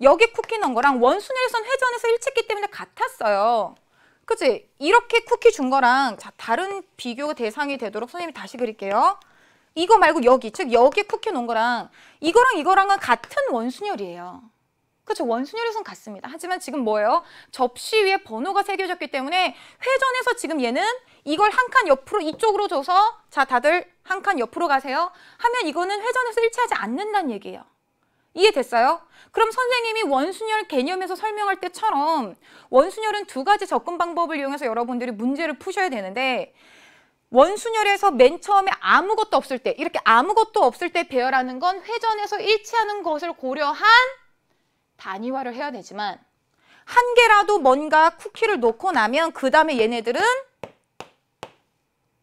여기 쿠키 넣은 거랑 원순열선 회전해서 일치했기 때문에 같았어요. 그치? 이렇게 쿠키 준 거랑 자, 다른 비교 대상이 되도록 선생님이 다시 그릴게요. 이거 말고 여기, 즉 여기 쿠키 놓은 거랑 이거랑은 같은 원순열이에요. 그렇죠? 원순열에선 같습니다. 하지만 지금 뭐예요? 접시 위에 번호가 새겨졌기 때문에 회전해서 지금 얘는 이걸 한 칸 옆으로 이쪽으로 줘서 자, 다들 한 칸 옆으로 가세요. 하면 이거는 회전해서 일치하지 않는다는 얘기예요. 이해됐어요? 그럼 선생님이 원순열 개념에서 설명할 때처럼 원순열은 2가지 접근 방법을 이용해서 여러분들이 문제를 푸셔야 되는데 원순열에서 맨 처음에 아무것도 없을 때 이렇게 아무것도 없을 때 배열하는 건 회전해서 일치하는 것을 고려한 단위화를 해야 되지만 한 개라도 뭔가 쿠키를 놓고 나면 그 다음에 얘네들은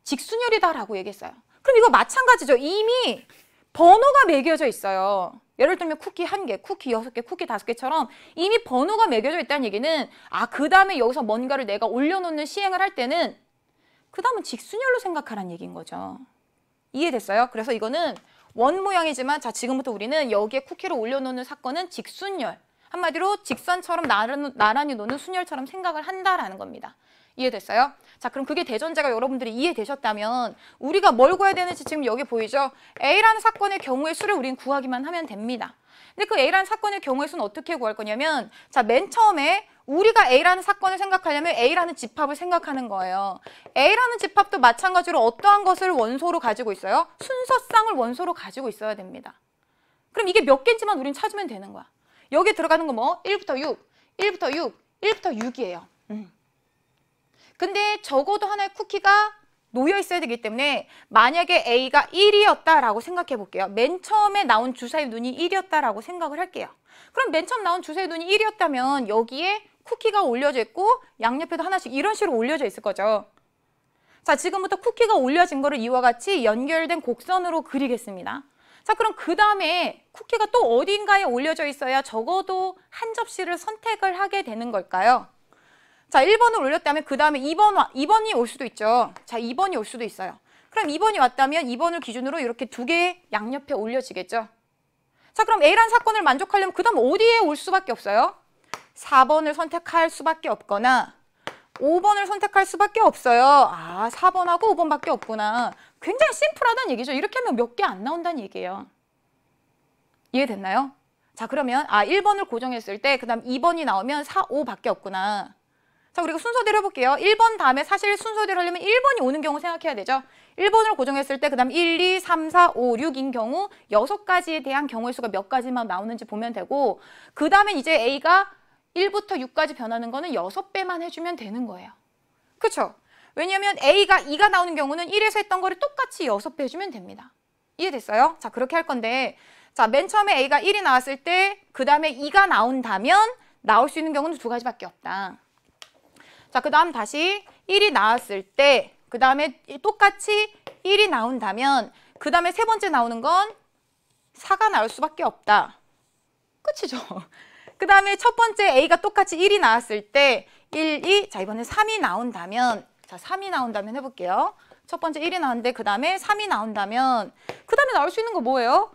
직순열이다라고 얘기했어요. 그럼 이거 마찬가지죠. 이미 번호가 매겨져 있어요. 예를 들면 쿠키 1개, 쿠키 6개, 쿠키 5개처럼 이미 번호가 매겨져 있다는 얘기는 그 다음에 여기서 뭔가를 내가 올려놓는 시행을 할 때는 그 다음은 직순열로 생각하라는 얘기인 거죠. 이해됐어요? 그래서 이거는 원 모양이지만 자, 지금부터 우리는 여기에 쿠키를 올려놓는 사건은 직순열. 한마디로 직선처럼 나란히 노는 순열처럼 생각을 한다라는 겁니다. 이해됐어요? 자, 그럼 그게 대전제가 여러분들이 이해되셨다면 우리가 뭘 구해야 되는지 지금 여기 보이죠? A라는 사건의 경우의 수를 우린 구하기만 하면 됩니다. 근데 그 A라는 사건의 경우의 수는 어떻게 구할 거냐면 자, 맨 처음에 우리가 A라는 사건을 생각하려면 A라는 집합을 생각하는 거예요. A라는 집합도 마찬가지로 어떠한 것을 원소로 가지고 있어요? 순서쌍을 원소로 가지고 있어야 됩니다. 그럼 이게 몇 개인지만 우린 찾으면 되는 거야. 여기에 들어가는 거 뭐? 1부터 6, 1부터 6, 1부터 6이에요. 근데 적어도 하나의 쿠키가 놓여 있어야 되기 때문에 만약에 A가 1이었다라고 생각해 볼게요. 맨 처음에 나온 주사위 눈이 1이었다라고 생각을 할게요. 그럼 맨 처음 나온 주사위 눈이 1이었다면 여기에 쿠키가 올려져 있고 양옆에도 하나씩 이런 식으로 올려져 있을 거죠. 자, 지금부터 쿠키가 올려진 거를 이와 같이 연결된 곡선으로 그리겠습니다. 자, 그럼 그 다음에 쿠키가 또 어딘가에 올려져 있어야 적어도 한 접시를 선택을 하게 되는 걸까요? 자, 1번을 올렸다면 그 다음에 2번이 올 수도 있죠. 자, 2번이 올 수도 있어요. 그럼 2번이 왔다면 2번을 기준으로 이렇게 두 개 양옆에 올려지겠죠. 자, 그럼 A라는 사건을 만족하려면 그 다음 어디에 올 수밖에 없어요? 4번을 선택할 수밖에 없거나 5번을 선택할 수밖에 없어요. 아, 4번하고 5번밖에 없구나. 굉장히 심플하다는 얘기죠. 이렇게 하면 몇 개 안 나온다는 얘기예요. 이해됐나요? 자, 그러면 1번을 고정했을 때 그 다음 2번이 나오면 4, 5밖에 없구나. 자, 우리가 순서대로 해볼게요. 1번 다음에 사실 순서대로 하려면 1번이 오는 경우 생각해야 되죠. 1번을 고정했을 때 그 다음 1, 2, 3, 4, 5, 6인 경우 6가지에 대한 경우의 수가 몇 가지만 나오는지 보면 되고 그 다음에 이제 A가 1부터 6까지 변하는 거는 6배만 해주면 되는 거예요. 그렇죠? 왜냐하면 A가 2가 나오는 경우는 1에서 했던 거를 똑같이 6배 해주면 됩니다. 이해됐어요? 자, 그렇게 할 건데 자, 맨 처음에 A가 1이 나왔을 때 그 다음에 2가 나온다면 나올 수 있는 경우는 2가지밖에 없다. 자, 그 다음 다시 1이 나왔을 때 그 다음에 똑같이 1이 나온다면 그 다음에 세 번째 나오는 건 4가 나올 수밖에 없다. 끝이죠. 그 다음에 첫 번째 A가 똑같이 1이 나왔을 때 1, 2, 자, 이번에 3이 나온다면 자, 3이 나온다면 해볼게요. 첫 번째 1이 나왔는데 그 다음에 3이 나온다면 그 다음에 나올 수 있는 거 뭐예요?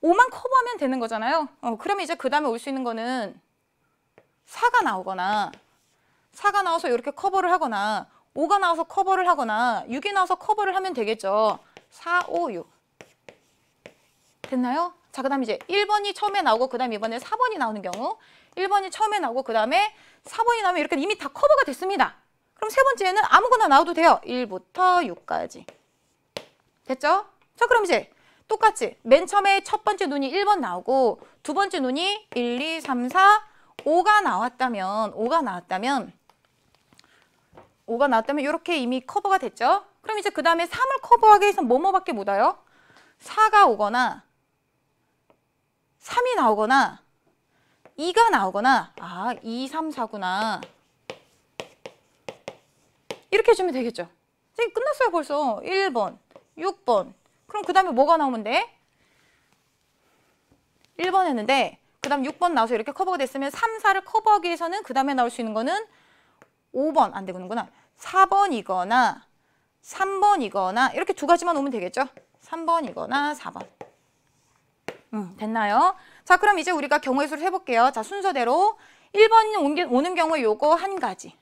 5만 커버하면 되는 거잖아요. 그러면 이제 그 다음에 올 수 있는 거는 4가 나오거나 4가 나와서 이렇게 커버를 하거나 5가 나와서 커버를 하거나 6이 나와서 커버를 하면 되겠죠. 4, 5, 6. 됐나요? 자, 그 다음에 이제 1번이 처음에 나오고 그 다음에 이번에 4번이 나오는 경우 1번이 처음에 나오고 그 다음에 4번이 나오면 이렇게 이미 다 커버가 됐습니다. 그럼 세 번째는 아무거나 나와도 돼요. 1부터 6까지. 됐죠? 자, 그럼 이제 똑같이 맨 처음에 첫 번째 눈이 1번 나오고 두 번째 눈이 1, 2, 3, 4, 5가 나왔다면 이렇게 이미 커버가 됐죠? 그럼 이제 그 다음에 3을 커버하기 위해서 뭐뭐밖에 못 와요? 4가 오거나 3이 나오거나 2가 나오거나 2, 3, 4구나. 이렇게 해주면 되겠죠? 이제 끝났어요 벌써. 1번, 6번. 그럼 그 다음에 뭐가 나오면 돼? 1번 했는데 그 다음 6번 나와서 이렇게 커버가 됐으면 3, 4를 커버하기 위해서는 그 다음에 나올 수 있는 거는 5번 안 되는구나. 4번이거나 3번이거나 이렇게 2가지만 오면 되겠죠? 3번이거나 4번. 됐나요? 자, 그럼 이제 우리가 경우의 수를 해볼게요. 자, 순서대로 1번이 오는 경우에 요거 한 가지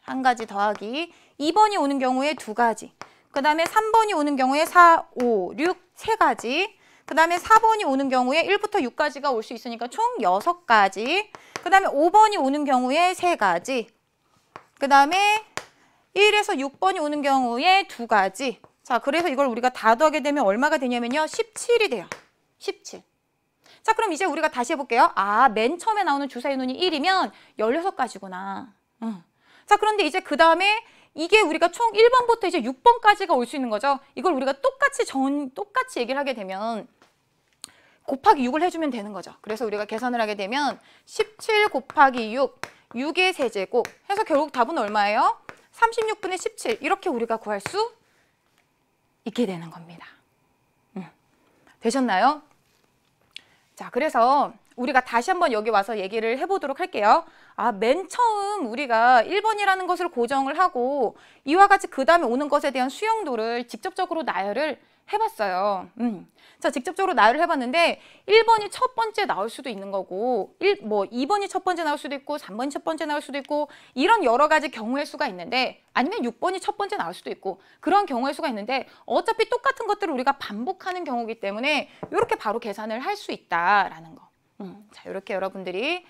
더하기 2번이 오는 경우에 2가지 그 다음에 3번이 오는 경우에 4, 5, 6, 3가지 그 다음에 4번이 오는 경우에 1부터 6까지가 올 수 있으니까 총 6가지 그 다음에 5번이 오는 경우에 3가지 그 다음에 1에서 6번이 오는 경우에 2가지 자, 그래서 이걸 우리가 다 더하게 되면 얼마가 되냐면요 17이 돼요. 17. 자, 그럼 이제 우리가 다시 해볼게요. 맨 처음에 나오는 주사위 눈이 1이면 16가지구나. 자, 그런데 이제 그 다음에 이게 우리가 총 1번부터 이제 6번까지가 올 수 있는 거죠. 이걸 우리가 똑같이 얘기를 하게 되면 곱하기 6을 해주면 되는 거죠. 그래서 우리가 계산을 하게 되면 17 곱하기 6, 6의 세제곱 해서 결국 답은 얼마예요? 36분의 17 이렇게 우리가 구할 수 있게 되는 겁니다. 되셨나요? 자, 그래서 우리가 다시 한번 여기 와서 얘기를 해보도록 할게요. 맨 처음 우리가 1번이라는 것을 고정을 하고 이와 같이 그 다음에 오는 것에 대한 수용도를 직접적으로 나열을 해봤어요. 자, 직접적으로 나열을 해봤는데 1번이 첫 번째 나올 수도 있는 거고 2번이 첫 번째 나올 수도 있고 3번이 첫 번째 나올 수도 있고 이런 여러 가지 경우의 수가 있는데 아니면 6번이 첫 번째 나올 수도 있고 그런 경우의 수가 있는데 어차피 똑같은 것들을 우리가 반복하는 경우이기 때문에 이렇게 바로 계산을 할 수 있다라는 거. 자, 이렇게 여러분들이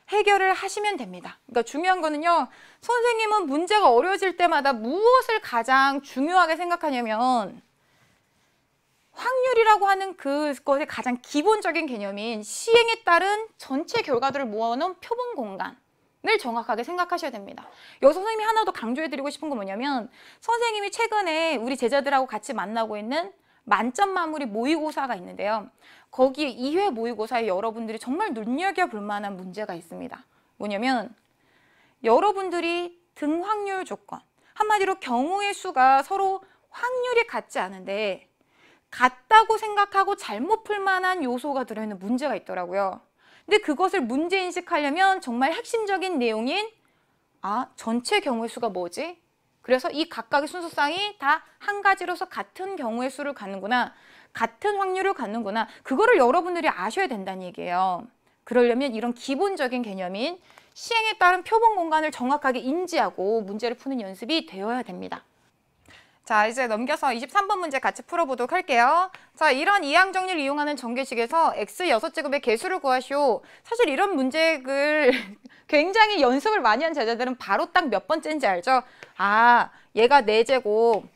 해결을 하시면 됩니다. 그러니까 중요한 거는요, 선생님은 문제가 어려워질 때마다 무엇을 가장 중요하게 생각하냐면 확률이라고 하는 그것의 가장 기본적인 개념인 시행에 따른 전체 결과들을 모아놓은 표본 공간을 정확하게 생각하셔야 됩니다. 여기서 선생님이 하나 더 강조해드리고 싶은 건 뭐냐면 선생님이 최근에 우리 제자들하고 같이 만나고 있는 만점 마무리 모의고사가 있는데요. 거기에 2회 모의고사에 여러분들이 정말 눈여겨볼 만한 문제가 있습니다. 뭐냐면 여러분들이 등확률 조건, 한마디로 경우의 수가 서로 확률이 같지 않은데 같다고 생각하고 잘못 풀 만한 요소가 들어있는 문제가 있더라고요. 근데 그것을 문제인식하려면 정말 핵심적인 내용인 전체 경우의 수가 뭐지? 그래서 이 각각의 순서상이 다 한 가지로서 같은 경우의 수를 갖는구나, 같은 확률을 갖는구나, 그거를 여러분들이 아셔야 된다는 얘기예요. 그러려면 이런 기본적인 개념인 시행에 따른 표본 공간을 정확하게 인지하고 문제를 푸는 연습이 되어야 됩니다. 자, 이제 넘겨서 23번 문제 같이 풀어보도록 할게요. 자, 이런 이항 정리를 이용하는 정규식에서 x 6제곱의 개수를 구하시오. 사실 이런 문제를 굉장히 연습을 많이 한 제자들은 바로 딱 몇 번째인지 알죠? 얘가 4제곱,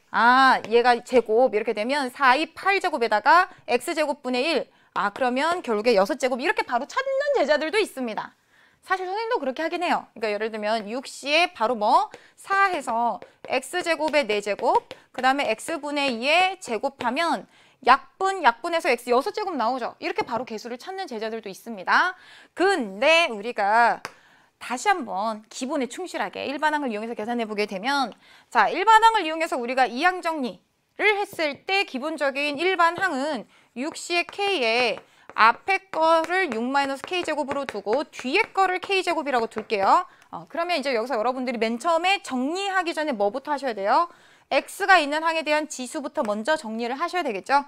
얘가 제곱 이렇게 되면 4, 2, 8제곱에다가 x제곱분의 1. 그러면 결국에 6제곱 이렇게 바로 찾는 제자들도 있습니다. 사실 선생님도 그렇게 하긴 해요. 그러니까 예를 들면 6C에 바로 4 해서 x제곱의 4제곱, 그 다음에 x분의 2에 제곱하면 약분해서 x 6제곱 나오죠. 이렇게 바로 개수를 찾는 제자들도 있습니다. 근데 우리가 다시 한번 기본에 충실하게 일반항을 이용해서 계산해 보게 되면, 자, 일반항을 이용해서 우리가 이항 정리를 했을 때 기본적인 일반항은 6C의 K에 앞에 거를 6-K제곱으로 두고 뒤에 거를 K제곱이라고 둘게요. 그러면 이제 여기서 여러분들이 맨 처음에 정리하기 전에 뭐부터 하셔야 돼요? X가 있는 항에 대한 지수부터 먼저 정리를 하셔야 되겠죠?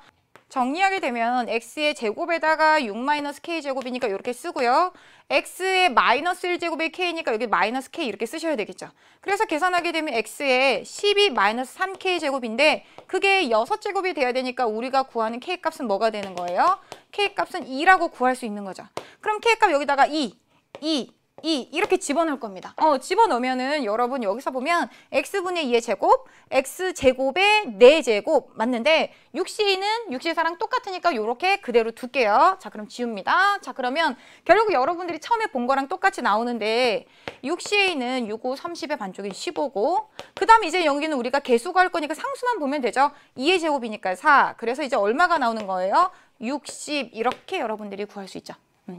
정리하게 되면 X의 제곱에다가 6-K제곱이니까 이렇게 쓰고요. X의 마이너스 1제곱의 K니까 여기 마이너스 K 이렇게 쓰셔야 되겠죠. 그래서 계산하게 되면 X의 12-3K제곱인데 그게 6제곱이 돼야 되니까 우리가 구하는 K값은 뭐가 되는 거예요? K값은 2라고 구할 수 있는 거죠. 그럼 K값 여기다가 2 이렇게 집어넣을 겁니다. 집어넣으면은 여러분 여기서 보면 x분의 2의 제곱, x제곱의 4제곱 맞는데 6C는 6C사랑 똑같으니까 이렇게 그대로 둘게요. 자, 그럼 지웁니다. 자, 그러면 결국 여러분들이 처음에 본 거랑 똑같이 나오는데 6C는 6, 5, 30의 반쪽이 15고 그 다음 이제 여기는 우리가 개수 구할 거니까 상수만 보면 되죠. 2의 제곱이니까 4. 그래서 이제 얼마가 나오는 거예요? 60 이렇게 여러분들이 구할 수 있죠.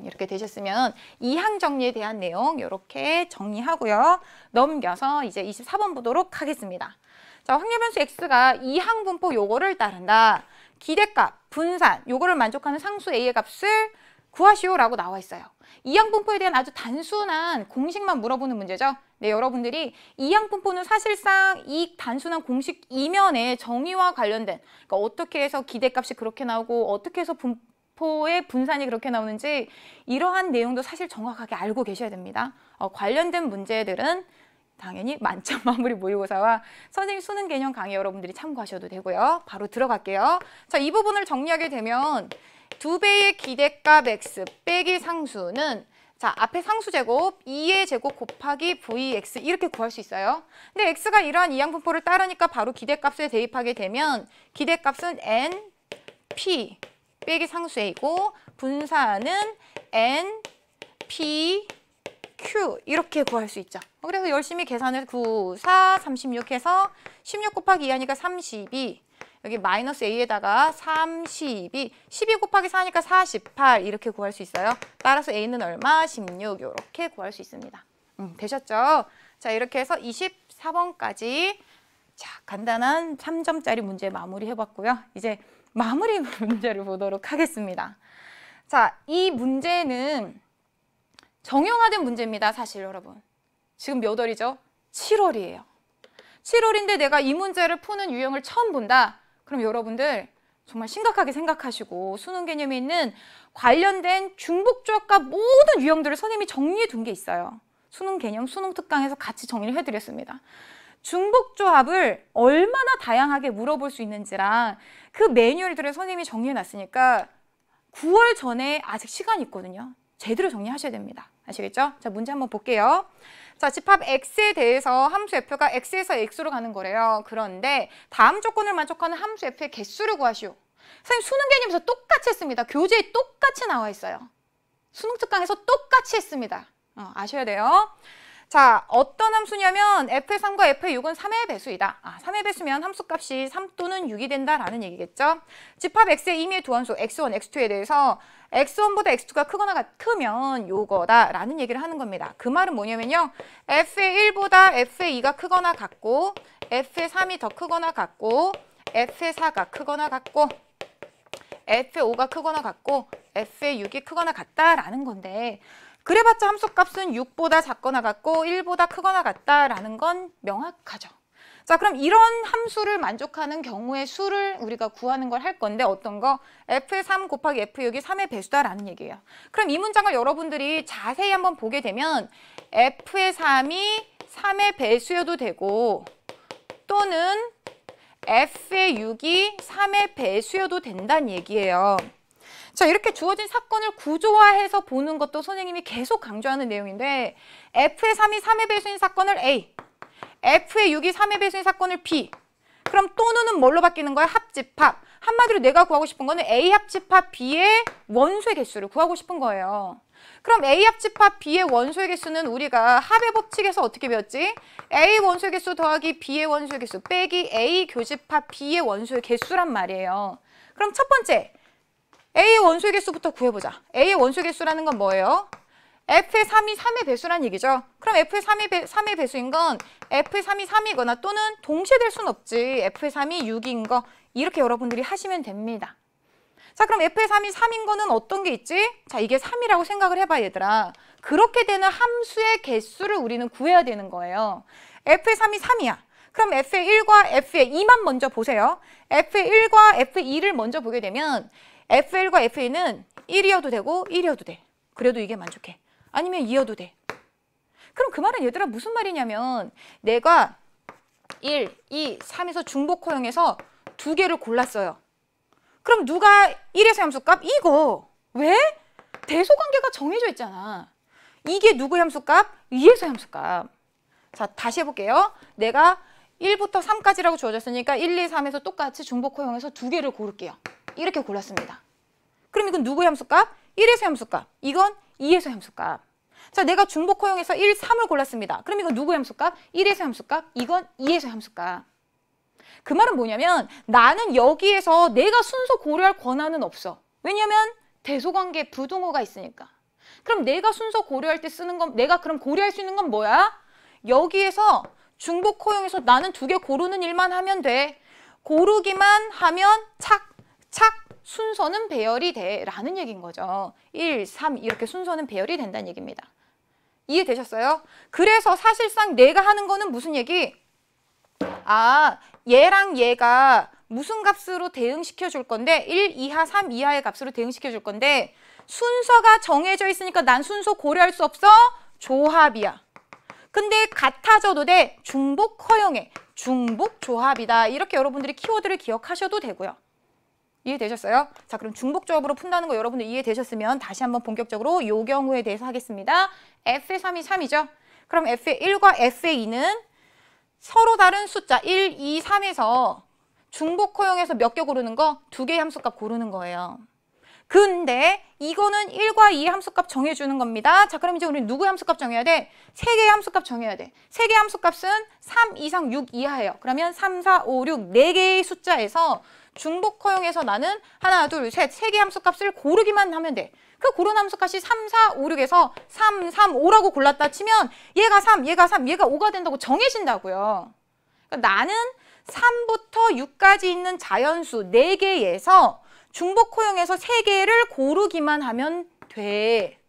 이렇게 되셨으면 이항 정리에 대한 내용 이렇게 정리하고요. 넘겨서 이제 24번 보도록 하겠습니다. 자, 확률변수 x가 이항 분포 요거를 따른다. 기대값, 분산 요거를 만족하는 상수 a의 값을 구하시오라고 나와 있어요. 이항 분포에 대한 아주 단순한 공식만 물어보는 문제죠. 네, 여러분들이 이항 분포는 사실상 이 단순한 공식 이면에 정의와 관련된, 그러니까 어떻게 해서 기대값이 그렇게 나오고 어떻게 해서 분포의 분산이 그렇게 나오는지 이러한 내용도 사실 정확하게 알고 계셔야 됩니다. 관련된 문제들은 당연히 만점 마무리 모의고사와 선생님 수능 개념 강의 여러분들이 참고하셔도 되고요. 바로 들어갈게요. 자, 이 부분을 정리하게 되면 2배의 기대값 x 빼기 상수는 자, 앞에 상수제곱 2의 제곱 곱하기 vx 이렇게 구할 수 있어요. 근데 x가 이러한 이항 분포를 따르니까 바로 기대값을 대입하게 되면 기대값은 n, p 빼기 상수 a고 분산은 n, p, q 이렇게 구할 수 있죠. 그래서 열심히 계산을 9, 4, 36 해서 16 곱하기 2 하니까 32 여기 마이너스 a에다가 32 12 곱하기 4니까 48 이렇게 구할 수 있어요. 따라서 a는 얼마? 16 이렇게 구할 수 있습니다. 되셨죠? 자, 이렇게 해서 24번까지 자, 간단한 3점짜리 문제 마무리 해봤고요. 이제 마무리 문제를 보도록 하겠습니다. 자, 이 문제는 정형화된 문제입니다. 사실 여러분. 지금 몇 월이죠? 7월이에요. 7월인데 내가 이 문제를 푸는 유형을 처음 본다. 그럼 여러분들 정말 심각하게 생각하시고 수능 개념에 있는 관련된 중복조합과 모든 유형들을 선생님이 정리해 둔 게 있어요. 수능 개념, 수능 특강에서 같이 정리를 해드렸습니다. 중복조합을 얼마나 다양하게 물어볼 수 있는지랑 그 매뉴얼들을 선생님이 정리해 놨으니까 9월 전에 아직 시간이 있거든요. 제대로 정리하셔야 됩니다. 아시겠죠? 자, 문제 한번 볼게요. 자, 집합 x에 대해서 함수 f가 x에서 x로 가는 거래요. 그런데 다음 조건을 만족하는 함수 f의 개수를 구하시오. 선생님 수능 개념에서 똑같이 했습니다. 교재에 똑같이 나와 있어요. 수능 특강에서 똑같이 했습니다. 아셔야 돼요. 자, 어떤 함수냐면 f의 3과 f의 6은 3의 배수이다. 3의 배수면 함수값이 3 또는 6이 된다라는 얘기겠죠. 집합 x의 임의의 두 함수 x1, x2에 대해서 x1보다 x2가 크면 요거다라는 얘기를 하는 겁니다. 그 말은 뭐냐면요. f의 1보다 f의 2가 크거나 같고 f의 3이 더 크거나 같고 f의 4가 크거나 같고 f의 5가 크거나 같고 f의 6이 크거나 같다라는 건데 그래봤자 함수값은 6보다 작거나 같고 1보다 크거나 같다라는 건 명확하죠. 자, 그럼 이런 함수를 만족하는 경우의 수를 우리가 구하는 걸 할 건데 어떤 거? f의 3 곱하기 f의 6이 3의 배수다라는 얘기예요. 그럼 이 문장을 여러분들이 자세히 한번 보게 되면 f의 3이 3의 배수여도 되고 또는 f의 6이 3의 배수여도 된다는 얘기예요. 자, 이렇게 주어진 사건을 구조화해서 보는 것도 선생님이 계속 강조하는 내용인데 f의 3이 3의 배수인 사건을 A, f의 6이 3의 배수인 사건을 B. 그럼 또는은 뭘로 바뀌는 거야? 합집합. 한마디로 내가 구하고 싶은 거는 A 합집합 B의 원소의 개수를 구하고 싶은 거예요. 그럼 A 합집합 B의 원소의 개수는 우리가 합의 법칙에서 어떻게 배웠지? A 원소의 개수 더하기 B의 원소의 개수 빼기 A 교집합 B의 원소의 개수란 말이에요. 그럼 첫 번째 A의 원소의 개수부터 구해보자. A의 원소의 개수라는 건 뭐예요? F의 3이 3의 배수란 얘기죠. 그럼 F의 3의 배수인 건 F의 3이 3이거나 또는 동시에 될 수는 없지. F의 3이 6인 거 이렇게 여러분들이 하시면 됩니다. 자, 그럼 F의 3이 3인 거는 어떤 게 있지? 자, 이게 3이라고 생각을 해봐 얘들아. 그렇게 되는 함수의 개수를 우리는 구해야 되는 거예요. F의 3이 3이야. 그럼 F의 1과 F의 2만 먼저 보세요. F의 1과 F의 2를 먼저 보게 되면 F의 1과 F의 2는 1이어도 되고 1이어도 돼. 그래도 이게 만족해. 아니면 2여도 돼. 그럼 그 말은 얘들아 무슨 말이냐면 내가 1, 2, 3에서 중복허용해서 두 개를 골랐어요. 그럼 누가 1에서 함수값? 이거. 왜? 대소관계가 정해져 있잖아. 이게 누구의 함수값? 2에서 함수값. 자, 다시 해볼게요. 내가 1부터 3까지라고 주어졌으니까 1, 2, 3에서 똑같이 중복허용해서 두 개를 고를게요. 이렇게 골랐습니다. 그럼 이건 누구의 함수값? 1에서 함수값. 이건 2에서 함수값. 자, 내가 중복허용해서 1, 3을 골랐습니다. 그럼 이건 누구의 함수값? 1에서 함수값. 이건 2에서 함수값. 그 말은 뭐냐면 나는 여기에서 내가 순서 고려할 권한은 없어. 왜냐면 대소관계 부등호가 있으니까. 그럼 내가 순서 고려할 때 쓰는 건 내가 그럼 고려할 수 있는 건 뭐야? 여기에서 중복허용해서 나는 두 개 고르는 일만 하면 돼. 고르기만 하면 착착 순서는 배열이 돼 라는 얘기인 거죠. 1, 3 이렇게 순서는 배열이 된다는 얘기입니다. 이해되셨어요? 그래서 사실상 내가 하는 거는 무슨 얘기? 얘랑 얘가 무슨 값으로 대응시켜 줄 건데 1 이하, 3 이하의 값으로 대응시켜 줄 건데 순서가 정해져 있으니까 난 순서 고려할 수 없어? 조합이야. 근데 같아져도 돼. 중복 허용해. 중복 조합이다. 이렇게 여러분들이 키워드를 기억하셔도 되고요. 이해되셨어요? 자, 그럼 중복조합으로 푼다는 거 여러분들 이해되셨으면 다시 한번 본격적으로 요 경우에 대해서 하겠습니다. F의 3이 3이죠? 그럼 F의 1과 F의 2는 서로 다른 숫자 1, 2, 3에서 중복 허용해서 몇 개 고르는 거? 두 개의 함수값 고르는 거예요. 근데 이거는 1과 2의 함수값 정해주는 겁니다. 자, 그럼 이제 우리 누구의 함수값 정해야 돼? 세 개의 함수값 정해야 돼. 세 개의 함수값은 3 이상 6 이하예요. 그러면 3, 4, 5, 6, 4개의 숫자에서 중복 허용해서 나는 하나, 둘, 셋, 세 개의 함수값을 고르기만 하면 돼. 그 고른 함수값이 3, 4, 5, 6에서 3, 3, 5라고 골랐다 치면 얘가 3, 얘가 3, 얘가 5가 된다고 정해진다고요. 그러니까 나는 3부터 6까지 있는 자연수 4개에서 중복 허용해서 3개를 고르기만 하면 돼.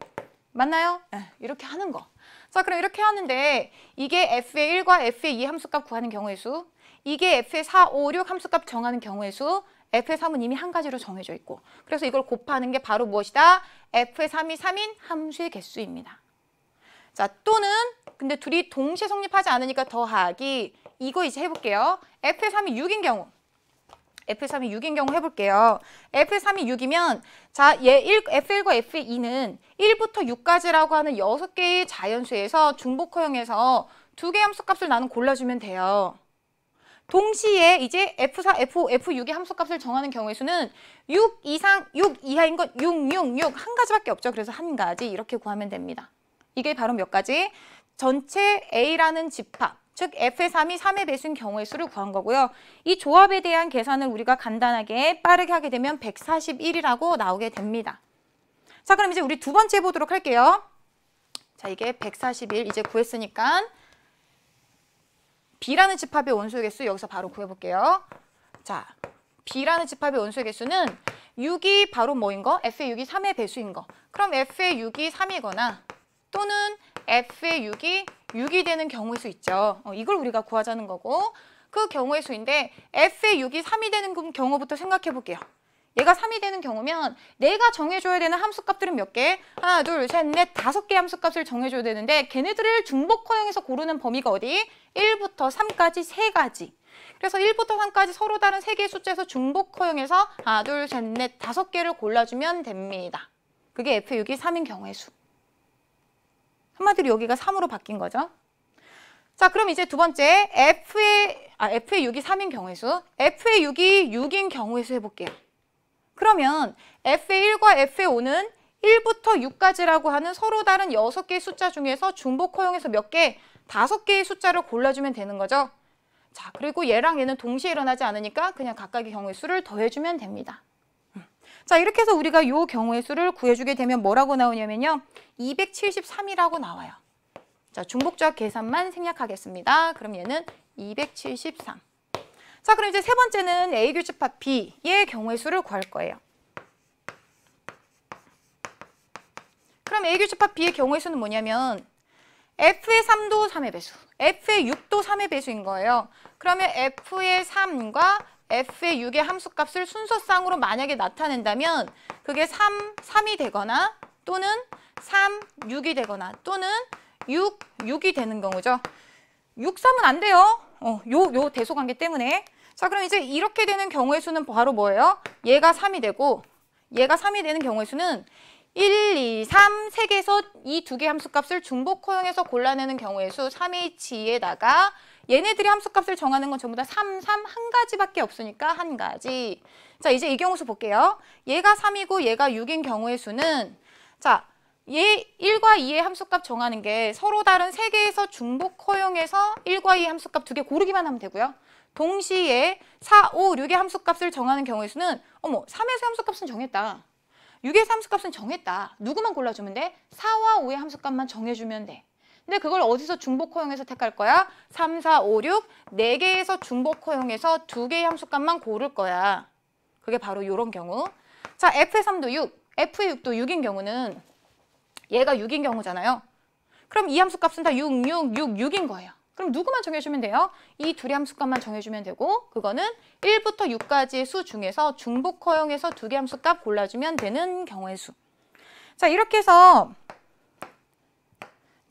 맞나요? 이렇게 하는 거. 자, 그럼 이렇게 하는데 이게 F의 1과 F의 2 함수값 구하는 경우의 수, 이게 F의 4, 5, 6 함수값 정하는 경우의 수, F의 3은 이미 한 가지로 정해져 있고 그래서 이걸 곱하는 게 바로 무엇이다? F의 3이 3인 함수의 개수입니다. 자, 또는 근데 둘이 동시에 성립하지 않으니까 더하기 이거 이제 해볼게요. F의 3이 6인 경우 F3이 6인 경우 해볼게요. F3이 6이면 자, F1과 F2는 1부터 6까지라고 하는 6개의 자연수에서 중복허용해서 2개의 함수값을 나는 골라주면 돼요. 동시에 이제 F4, F5, F6의 함수값을 정하는 경우의 수는 6 이상, 6 이하인 건 6, 6, 6 한 가지밖에 없죠. 그래서 한 가지 이렇게 구하면 됩니다. 이게 바로 몇 가지? 전체 A라는 집합, 즉 F의 3이 3의 배수인 경우의 수를 구한 거고요. 이 조합에 대한 계산을 우리가 간단하게 빠르게 하게 되면 141이라고 나오게 됩니다. 자, 그럼 이제 우리 두 번째 보도록 할게요. 자, 이게 141 이제 구했으니까 B라는 집합의 원소의 개수 여기서 바로 구해볼게요. 자, B라는 집합의 원소의 개수는 6이 바로 뭐인 거? F의 6이 3의 배수인 거. 그럼 F의 6이 3이거나 또는 F의 6이 되는 경우의 수 있죠. 이걸 우리가 구하자는 거고 그 경우의 수인데 F의 6이 3이 되는 경우부터 생각해 볼게요. 얘가 3이 되는 경우면 내가 정해줘야 되는 함수값들은 몇 개? 하나, 둘, 셋, 넷, 5개의 함수값을 정해줘야 되는데 걔네들을 중복허용해서 고르는 범위가 어디? 1부터 3까지 3가지. 그래서 1부터 3까지 서로 다른 3개의 숫자에서 중복허용해서 하나, 둘, 셋, 넷, 5개를 골라주면 됩니다. 그게 F의 6이 3인 경우의 수. 한마디로 여기가 3으로 바뀐 거죠. 자, 그럼 이제 두 번째 F의 6이 3인 경우의 수, F의 6이 6인 경우의 수 해볼게요. 그러면 F의 1과 F의 5는 1부터 6까지라고 하는 서로 다른 6개의 숫자 중에서 중복 허용해서 몇 개? 5개의 숫자를 골라주면 되는 거죠. 자, 그리고 얘랑 얘는 동시에 일어나지 않으니까 그냥 각각의 경우의 수를 더해주면 됩니다. 자, 이렇게 해서 우리가 이 경우의 수를 구해주게 되면 뭐라고 나오냐면요. 273이라고 나와요. 자, 중복조합 계산만 생략하겠습니다. 그럼 얘는 273. 자, 그럼 이제 세 번째는 A 교집합 B의 경우의 수를 구할 거예요. 그럼 A 교집합 B의 경우의 수는 뭐냐면 F의 3도 3의 배수, F의 6도 3의 배수인 거예요. 그러면 F의 3과 F의 6의 함수값을 순서상으로 만약에 나타낸다면 그게 3이 되거나 또는 3, 6이 되거나 또는 6, 6이 되는 경우죠. 6, 3은 안 돼요. 요 대소관계 때문에. 자, 그럼 이제 이렇게 되는 경우의 수는 바로 뭐예요? 얘가 3이 되고 얘가 3이 되는 경우의 수는 1, 2, 3, 3개에서 이 두 개의 함수값을 중복 허용해서 골라내는 경우의 수 3H에다가 얘네들이 함수값을 정하는 건 전부 다 3, 3 한 가지밖에 없으니까 한 가지. 자, 이제 이 경우 수 볼게요. 얘가 3이고 얘가 6인 경우의 수는 자, 얘 1과 2의 함수값 정하는 게 서로 다른 3개에서 중복 허용해서 1과 2의 함수값 2개 고르기만 하면 되고요. 동시에 4, 5, 6의 함수값을 정하는 경우의 수는 3에서 함수값은 정했다. 6에서 함수값은 정했다. 누구만 골라주면 돼? 4와 5의 함수값만 정해주면 돼. 근데 그걸 어디서 중복 허용해서 택할 거야? 3, 4, 5, 6, 4개에서 중복 허용해서 2개의 함수값만 고를 거야. 그게 바로 이런 경우. 자, F의 3도 6, F의 6도 6인 경우는 얘가 6인 경우잖아요. 그럼 이 함수값은 다 6, 6, 6, 6인 거예요. 그럼 누구만 정해주면 돼요? 이 둘의 함수값만 정해주면 되고 그거는 1부터 6까지의 수 중에서 중복 허용해서 2개 함수값 골라주면 되는 경우의 수. 자, 이렇게 해서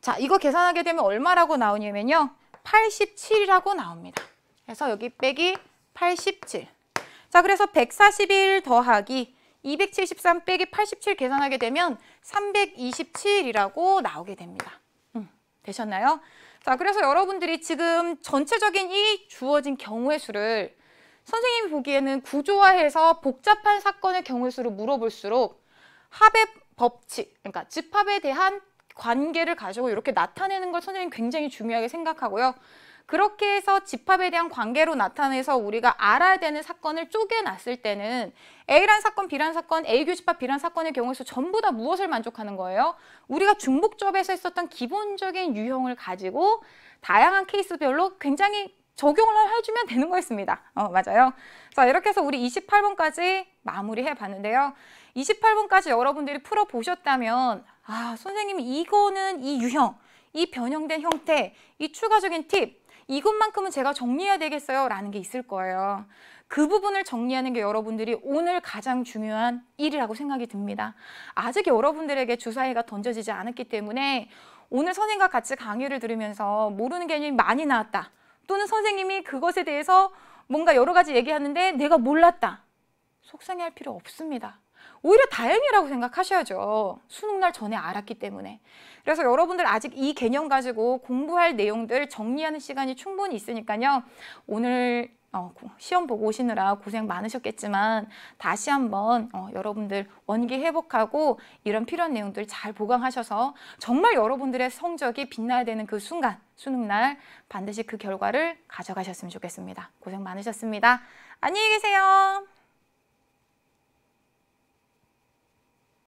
자, 이거 계산하게 되면 얼마라고 나오냐면요. 87이라고 나옵니다. 그래서 여기 빼기 87. 자, 그래서 141 더하기 273 빼기 87 계산하게 되면 327이라고 나오게 됩니다. 되셨나요? 자, 그래서 여러분들이 지금 전체적인 이 주어진 경우의 수를 선생님이 보기에는 구조화해서 복잡한 사건의 경우의 수를 물어볼수록 합의 법칙, 그러니까 집합에 대한 관계를 가지고 이렇게 나타내는 걸 선생님이 굉장히 중요하게 생각하고요. 그렇게 해서 집합에 대한 관계로 나타내서 우리가 알아야 되는 사건을 쪼개놨을 때는 A란 사건, B란 사건, A 교집합, B란 사건의 경우에서 전부 다 무엇을 만족하는 거예요? 우리가 중복조합에서 했었던 기본적인 유형을 가지고 다양한 케이스별로 굉장히 적용을 해주면 되는 거였습니다. 맞아요. 자, 이렇게 해서 우리 28번까지 마무리해 봤는데요. 28번까지 여러분들이 풀어보셨다면 선생님이 이거는 이 유형, 이 변형된 형태, 이 추가적인 팁 이것만큼은 제가 정리해야 되겠어요 라는 게 있을 거예요. 그 부분을 정리하는 게 여러분들이 오늘 가장 중요한 일이라고 생각이 듭니다. 아직 여러분들에게 주사위가 던져지지 않았기 때문에 오늘 선생님과 같이 강의를 들으면서 모르는 개념이 많이 나왔다. 또는 선생님이 그것에 대해서 뭔가 여러 가지 얘기하는데 내가 몰랐다. 속상해할 필요 없습니다. 오히려 다행이라고 생각하셔야죠. 수능날 전에 알았기 때문에. 그래서 여러분들 아직 이 개념 가지고 공부할 내용들 정리하는 시간이 충분히 있으니까요. 오늘 시험 보고 오시느라 고생 많으셨겠지만 다시 한번 여러분들 원기 회복하고 이런 필요한 내용들 잘 보강하셔서 정말 여러분들의 성적이 빛나야 되는 그 순간, 수능날 반드시 그 결과를 가져가셨으면 좋겠습니다. 고생 많으셨습니다. 안녕히 계세요.